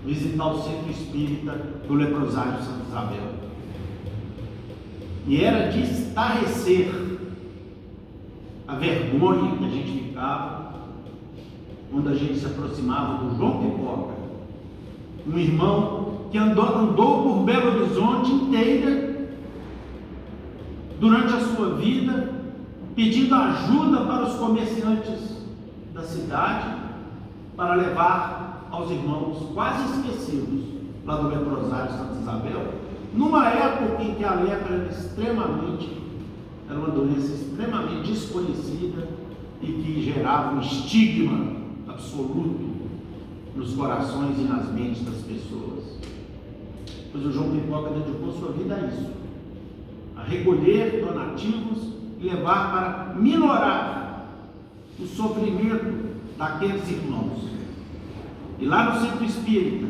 visitar o centro espírita do Leprosário Santa Isabel. E era de estarrecer a vergonha que a gente ficava quando a gente se aproximava do João Pipoca, um irmão que andou por Belo Horizonte inteira durante a sua vida, pedindo ajuda para os comerciantes da cidade, para levar aos irmãos quase esquecidos lá do Leprosário Santa Isabel, numa época em que a lepra era uma doença extremamente desconhecida e que gerava um estigma absoluto nos corações e nas mentes das pessoas. Pois o João Pipoca dedicou sua vida a isso, a recolher donativos e levar para minorar o sofrimento daqueles irmãos. E lá no centro espírita,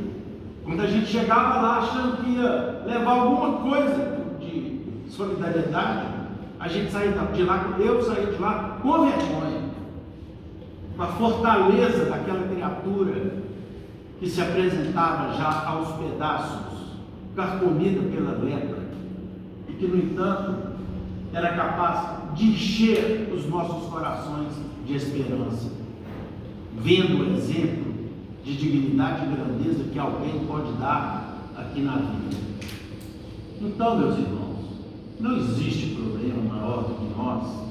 quando a gente chegava lá achando que ia levar alguma coisa de solidariedade, a gente saía de lá, eu saía de lá com vergonha, com a fortaleza daquela criatura que se apresentava já aos pedaços, carcomida pela lepra, e que, no entanto, era capaz de encher os nossos corações de esperança, vendo o exemplo de dignidade e grandeza que alguém pode dar aqui na vida. Então, meus irmãos, não existe problema maior do que nós.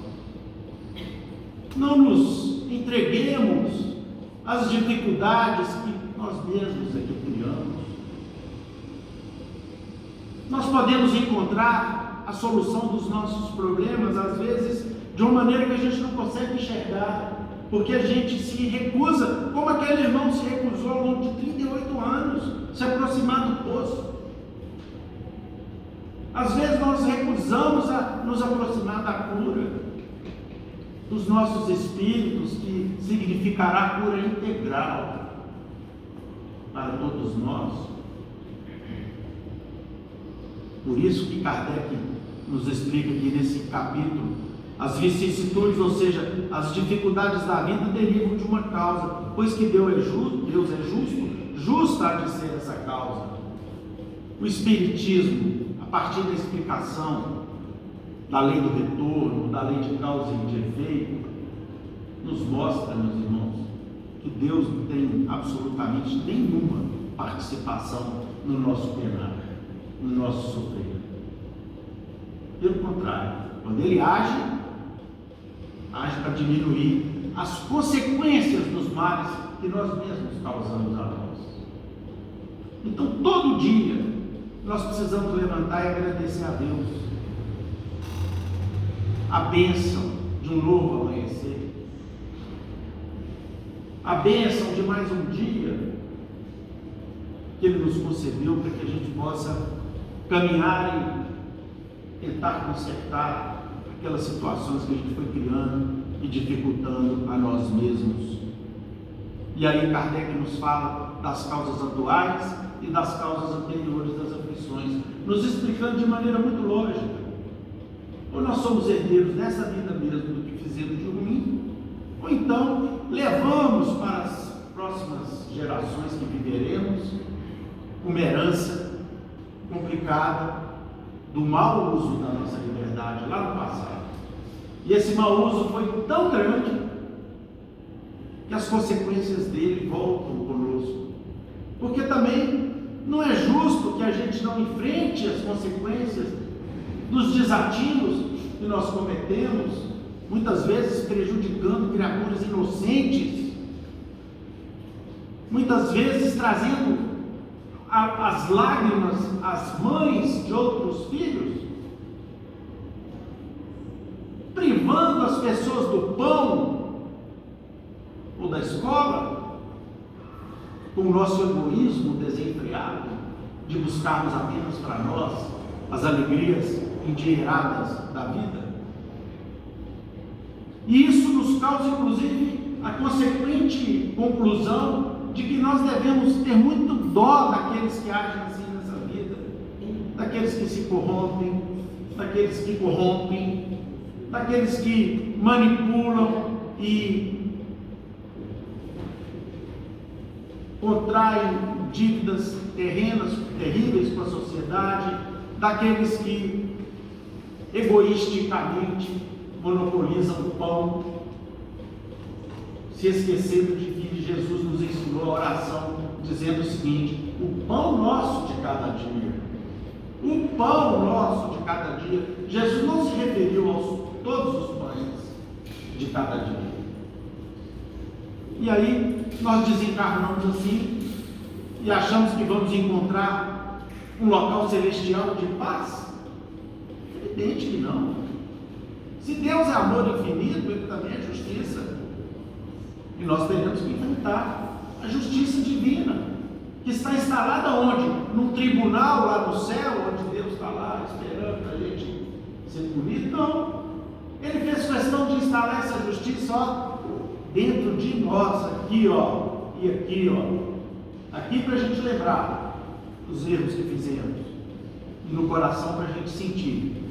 Não nos entreguemos às dificuldades que nós mesmos aqui criamos. Nós podemos encontrar a solução dos nossos problemas, às vezes, de uma maneira que a gente não consegue enxergar. porque a gente se recusa, como aquele irmão se recusou ao longo de 38 anos, se aproximar do poço. Às vezes nós recusamos a nos aproximar da cura dos nossos espíritos, que significará cura integral para todos nós. Por isso que Kardec nos explica aqui nesse capítulo, as vicissitudes, ou seja, as dificuldades da vida derivam de uma causa, pois que Deus é justo, justa há de ser essa causa. O Espiritismo, a partir da explicação da lei do retorno, da lei de causa e de efeito, nos mostra, meus irmãos, que Deus não tem absolutamente nenhuma participação no nosso penar, no nosso sofrer. Pelo contrário, quando Ele age para diminuir as consequências dos males que nós mesmos causamos a nós. Então, todo dia, nós precisamos levantar e agradecer a Deus a bênção de um novo amanhecer, a bênção de mais um dia que Ele nos concedeu para que a gente possa caminhar e tentar consertar aquelas situações que a gente foi criando e dificultando a nós mesmos. E aí Kardec nos fala das causas atuais e das causas anteriores das aflições, nos explicando de maneira muito lógica. Ou nós somos herdeiros nessa vida mesmo do que fizemos de ruim, ou então levamos para as próximas gerações que viveremos uma herança complicada do mau uso da nossa liberdade lá no passado. E esse mau uso foi tão grande que as consequências dele voltam conosco. Porque também não é justo que a gente não enfrente as consequências dos desatinos que nós cometemos, muitas vezes prejudicando criaturas inocentes, muitas vezes trazendo as lágrimas às mães de outros filhos, privando as pessoas do pão ou da escola, com o nosso egoísmo desenfreado de buscarmos apenas para nós as alegrias endinheiradas da vida. E isso nos causa, inclusive, a consequente conclusão de que nós devemos ter muito dó daqueles que agem assim nessa vida, daqueles que se corrompem, daqueles que corrompem, daqueles que manipulam e contraem dívidas terríveis com a sociedade, daqueles que egoisticamente monopolizam o pão, se esquecendo de que Jesus nos ensinou a oração, dizendo o seguinte: o pão nosso de cada dia, o pão nosso de cada dia. Jesus não se referiu aos todos os pães de cada dia. E aí nós desencarnamos assim e achamos que vamos encontrar um local celestial de paz? Evidente que não. Se Deus é amor infinito, Ele também é justiça. E nós teremos que enfrentar a justiça divina, que está instalada onde? Num tribunal lá no céu, onde Deus está lá esperando para a gente ser punido? Não. Ele fez questão de instalar essa justiça dentro de nós, aqui e aqui aqui para a gente lembrar os erros que fizemos, e no coração para a gente sentir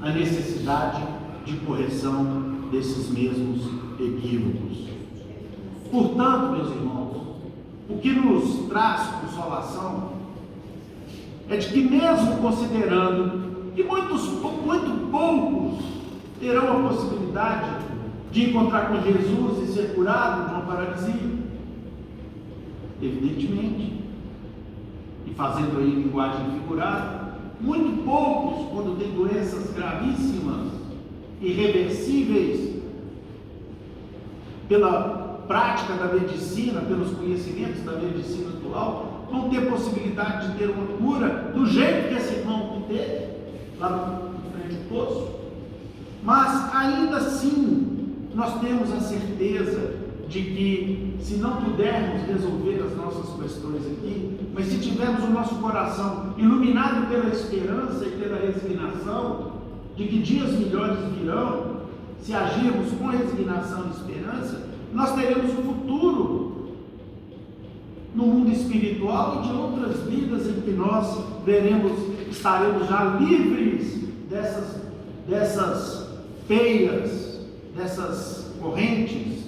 a necessidade de correção desses mesmos equívocos. Portanto, meus irmãos, o que nos traz consolação é de que, mesmo considerando que muito poucos terão a possibilidade de encontrar com Jesus e ser curado de uma paralisia, evidentemente, e fazendo aí linguagem figurada, muito poucos, quando têm doenças gravíssimas, irreversíveis, pela prática da medicina, pelos conhecimentos da medicina atual, vão ter possibilidade de ter uma cura do jeito que esse irmão teve lá no frente do poço. Mas ainda assim, nós temos a certeza de que, se não pudermos resolver as nossas questões aqui, mas se tivermos o nosso coração iluminado pela esperança e pela resignação, de que dias melhores virão, se agirmos com resignação e esperança, nós teremos um futuro no mundo espiritual e de outras vidas em que nós estaremos já livres dessas peias, dessas correntes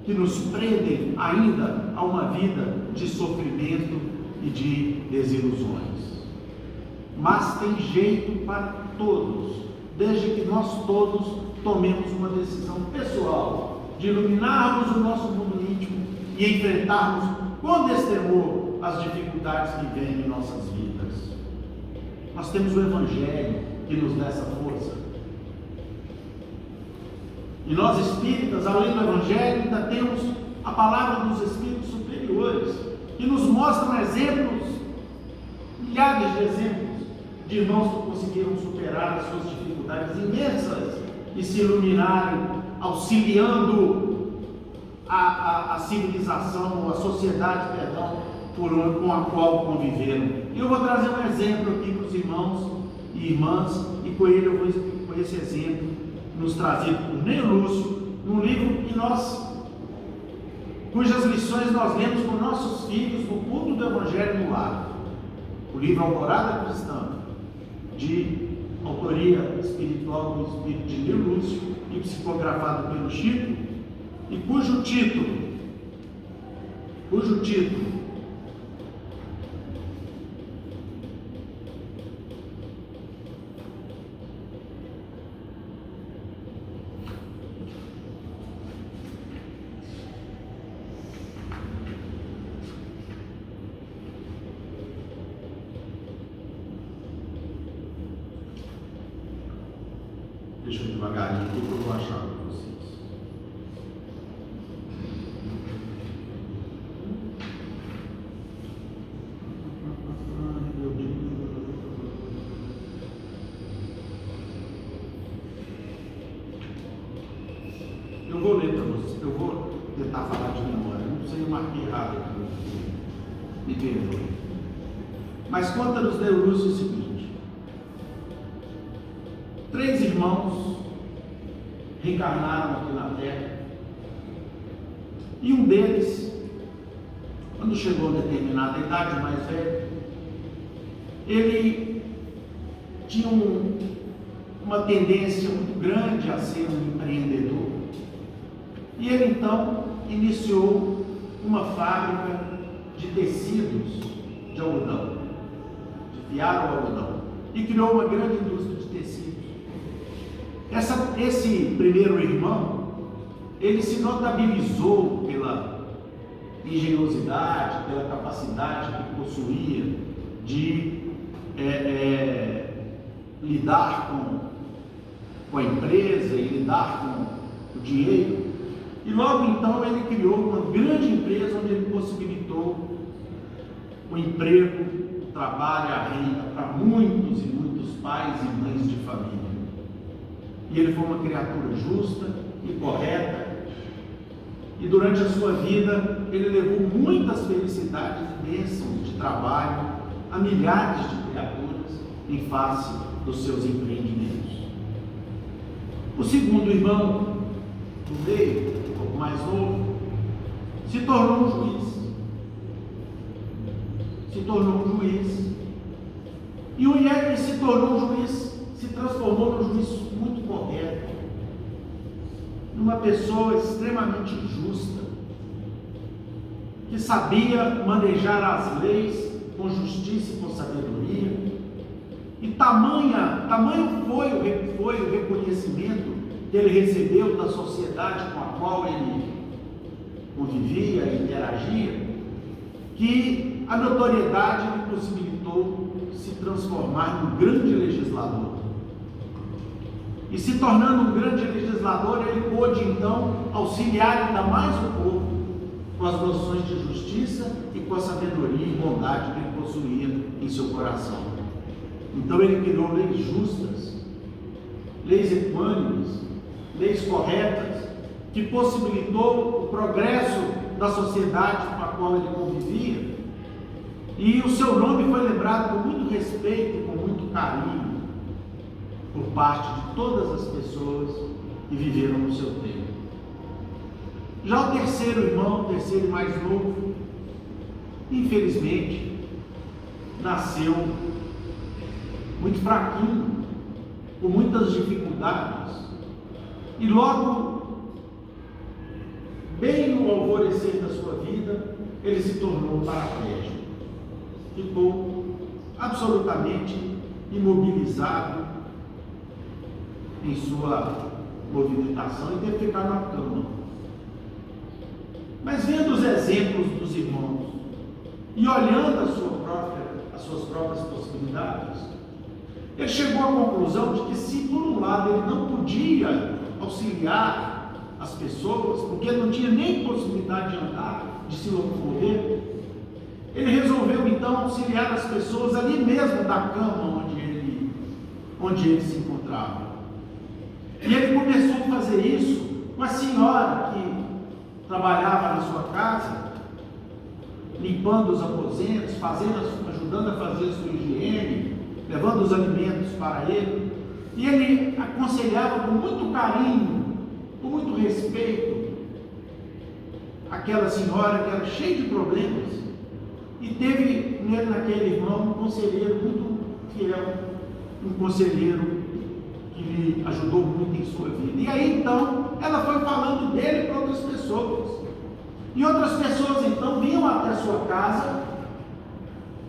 que nos prendem ainda a uma vida de sofrimento e de desilusões. Mas tem jeito para todos, desde que nós todos tomemos uma decisão pessoal de iluminarmos o nosso mundo íntimo e enfrentarmos com destemor as dificuldades que vêm em nossas vidas. Nós temos o Evangelho que nos dá essa força. E nós espíritas, além do Evangelho, ainda temos a palavra dos Espíritos superiores, que nos mostram exemplos, milhares de exemplos, de irmãos que conseguiram superar as suas dificuldades imensas e se iluminarem, auxiliando a civilização, a sociedade, com a qual conviveram. E eu vou trazer um exemplo aqui para os irmãos e irmãs, e com esse exemplo, nos trazido por Ney Lúcio, num livro cujas lições nós lemos com nossos filhos no culto do Evangelho no lar. O livro Alvorada Cristã, de autoria espiritual do Espírito de Ney Lúcio e psicografado pelo Chico, e cujo título deixa eu devagarinho aqui que eu vou achar para vocês. Eu vou ler para vocês, eu vou tentar falar de memória, não sei, eu marquei errado aqui, me perdoe. Mas conta-nos Ney Lúcio o seguinte: 3 irmãos reencarnaram aqui na Terra, e um deles, quando chegou a determinada idade, mais velho, ele tinha uma tendência muito grande a ser um empreendedor, e ele então iniciou uma fábrica de tecidos de algodão, de fiar o algodão, e criou uma grande indústria de tecidos. Esse primeiro irmão, ele se notabilizou pela engenhosidade, pela capacidade que possuía de lidar com a empresa e lidar com o dinheiro. E logo então ele criou uma grande empresa onde ele possibilitou o emprego, o trabalho, a renda para muitos e muitos pais e mães de família. E ele foi uma criatura justa e correta, e durante a sua vida ele levou muitas felicidades e bênçãos de trabalho a milhares de criaturas em face dos seus empreendimentos. O segundo irmão, do meio, um pouco mais novo, se tornou um juiz. E o que se tornou um juiz, se transformou num juiz muito correto, numa pessoa extremamente justa, que sabia manejar as leis com justiça e com sabedoria. E tamanho foi o reconhecimento que ele recebeu da sociedade com a qual ele convivia e interagia, que a notoriedade lhe possibilitou se transformar num grande legislador. E se tornando um grande legislador, ele pôde então auxiliar ainda mais o povo com as noções de justiça e com a sabedoria e bondade que ele possuía em seu coração. Então ele criou leis justas, leis equânimes, leis corretas, que possibilitou o progresso da sociedade com a qual ele convivia, e o seu nome foi lembrado com muito respeito e com muito carinho por parte de todas as pessoas que viveram no seu tempo. Já o terceiro irmão, o terceiro e mais novo, infelizmente, nasceu muito fraquinho, com muitas dificuldades, e logo, bem no alvorecer da sua vida, ele se tornou paraplégico. Ficou absolutamente imobilizado em sua movimentação e teve que ficar na cama. Mas vendo os exemplos dos irmãos e olhando as suas próprias possibilidades, ele chegou à conclusão de que, se por um lado ele não podia auxiliar as pessoas, porque não tinha nem possibilidade de andar, de se locomover, ele resolveu então auxiliar as pessoas ali mesmo da cama onde ele se encontrava. E ele começou a fazer isso com a senhora que trabalhava na sua casa, limpando os aposentos, ajudando a fazer a sua higiene, levando os alimentos para ele. E ele aconselhava com muito carinho, com muito respeito, aquela senhora que era cheia de problemas, e teve naquele irmão um conselheiro muito fiel, um conselheiro que lhe ajudou muito em sua vida. E aí então ela foi falando dele para outras pessoas, e outras pessoas então vinham até sua casa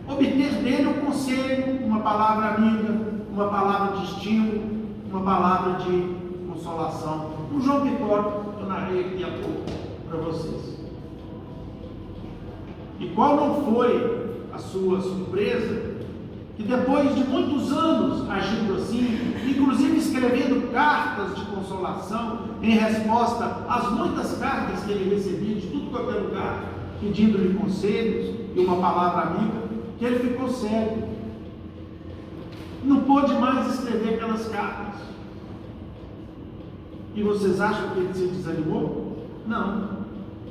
obter dele um conselho, uma palavra amiga, uma palavra de estímulo, uma palavra de consolação. O João Vitório, eu narrei aqui há pouco para vocês. E qual não foi a sua surpresa, que depois de muitos anos agindo assim, inclusive escrevendo cartas de consolação em resposta às muitas cartas que ele recebia de tudo quanto é lugar, pedindo-lhe conselhos e uma palavra amiga, que ele ficou cego, não pôde mais escrever aquelas cartas. E vocês acham que ele se desanimou? Não.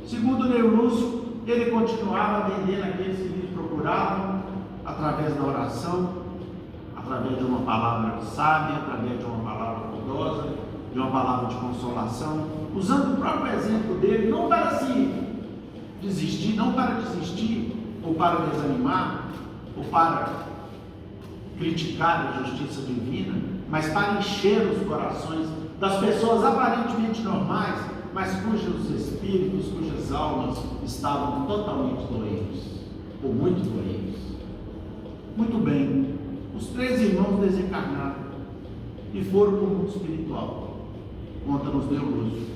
Segundo Neu Lúcio, ele continuava vendendo aqueles que lhe procuravam, através da oração, através de uma palavra sábia, através de uma palavra bondosa, de uma palavra de consolação, usando o próprio exemplo dele, não para se desistir, não para desistir, ou para desanimar, ou para criticar a justiça divina, mas para encher os corações das pessoas aparentemente normais, mas cujos espíritos, cujas almas estavam totalmente doentes, ou muito doentes. Muito bem, os três irmãos desencarnaram e foram para o mundo espiritual, conta-nos Neu Lúcio.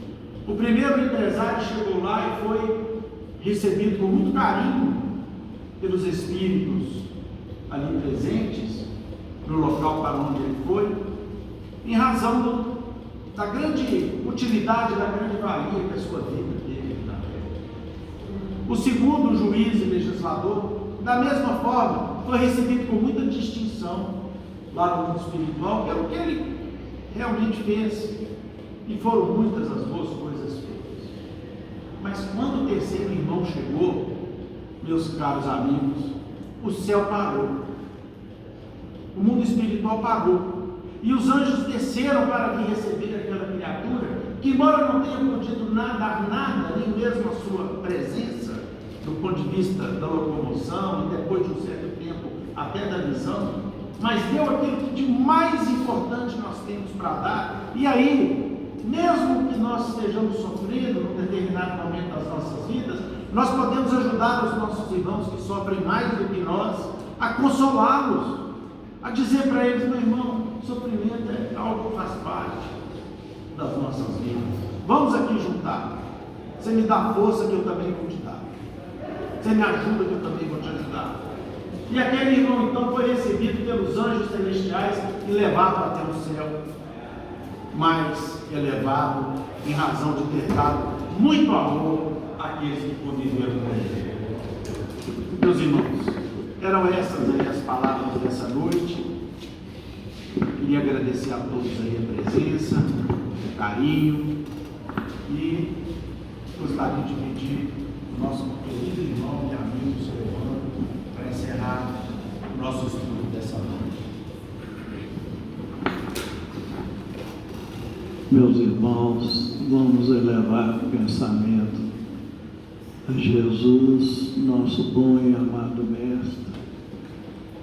O primeiro empresário chegou lá e foi recebido com muito carinho pelos espíritos ali presentes, no local para onde ele foi, em razão da grande utilidade, da grande valia que a sua vida teve na terra. O segundo, juiz e legislador, da mesma forma, foi recebido com muita distinção lá no mundo espiritual, que é o que ele realmente fez, e foram muitas as boas coisas feitas. Mas quando o terceiro irmão chegou, meus caros amigos, o céu parou, o mundo espiritual parou, e os anjos desceram para lhe receber aquela criatura, que embora não tenha podido dar nada, nem mesmo a sua presença, do ponto de vista da locomoção, e depois de um certo tempo até da visão, mas deu aquilo que de mais importante nós temos para dar. E aí, mesmo que nós estejamos sofrendo num determinado momento das nossas vidas, nós podemos ajudar os nossos irmãos que sofrem mais do que nós, a consolá-los, a dizer para eles: meu irmão, sofrimento é algo que faz parte das nossas vidas. Vamos aqui juntar. Você me dá força que eu também vou te dar. Você me ajuda que eu também vou te ajudar. E aquele irmão então foi recebido pelos anjos celestiais e levado até o céu, mais elevado em razão de ter dado muito amor àqueles que conviveram com ele. Meus irmãos, eram essas aí as palavras dessa noite. Queria agradecer a todos aí a presença, o carinho, E gostaria de pedir o nosso querido irmão e amigo, seu Evandro, para encerrar o nosso estudo dessa noite. Meus irmãos, vamos elevar o pensamento a Jesus, nosso bom e amado Mestre,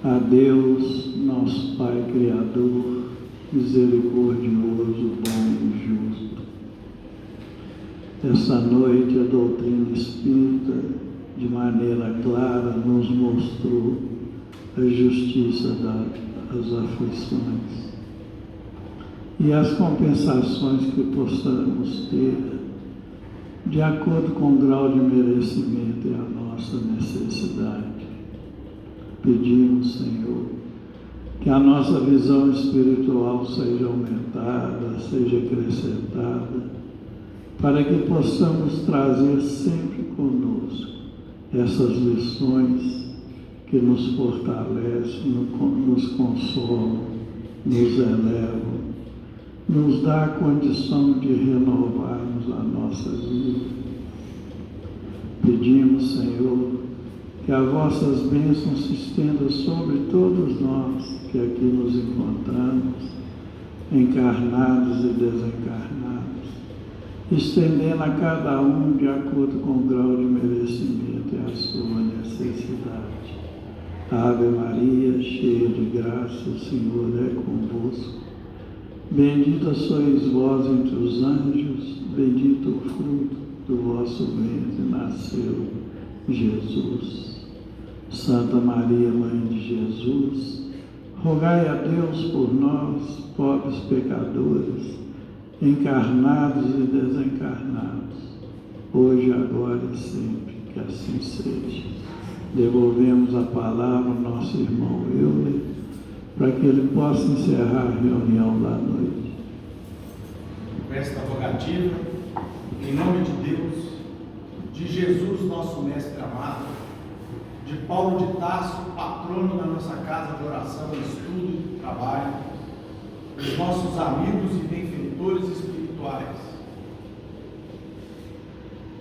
a Deus, nosso Pai Criador, misericordioso, bom e justo. Essa noite a doutrina espírita, de maneira clara, nos mostrou a justiça das aflições e as compensações que possamos ter de acordo com o grau de merecimento e a nossa necessidade. Pedimos, Senhor, que a nossa visão espiritual seja aumentada, seja acrescentada, para que possamos trazer sempre conosco essas lições que nos fortalecem, nos consolam, nos elevam, nos dá a condição de renovarmos a nossa vida. Pedimos, Senhor, que as vossas bênçãos se estendam sobre todos nós que aqui nos encontramos, encarnados e desencarnados, estendendo a cada um de acordo com o grau de merecimento e a sua necessidade. Ave Maria, cheia de graça, o Senhor é convosco. Bendita sois vós entre os anjos, bendito o fruto do vosso ventre, nasceu Jesus. Santa Maria, Mãe de Jesus, rogai a Deus por nós, pobres pecadores, encarnados e desencarnados, hoje, agora e sempre, que assim seja. Devolvemos a palavra ao nosso irmão Euler, para que ele possa encerrar a reunião da noite. Com esta rogativa, em nome de Deus, de Jesus, nosso Mestre amado, de Paulo de Tarso, patrono da nossa casa de oração, estudo e trabalho, dos nossos amigos e benfeitores espirituais,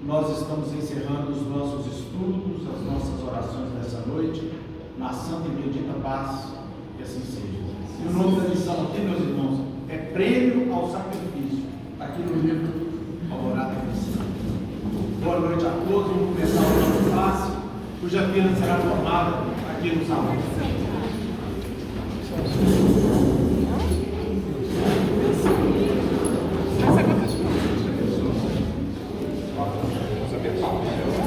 nós estamos encerrando os nossos estudos, as nossas orações dessa noite, na santa e bendita paz. Que assim seja. E o nome da lição aqui, meus irmãos, é Prêmio ao Sacrifício, aqui no livro Alvorada Cristã. Boa noite a todos. Vamos começar o nosso passe, cuja pena será formada aqui no salão.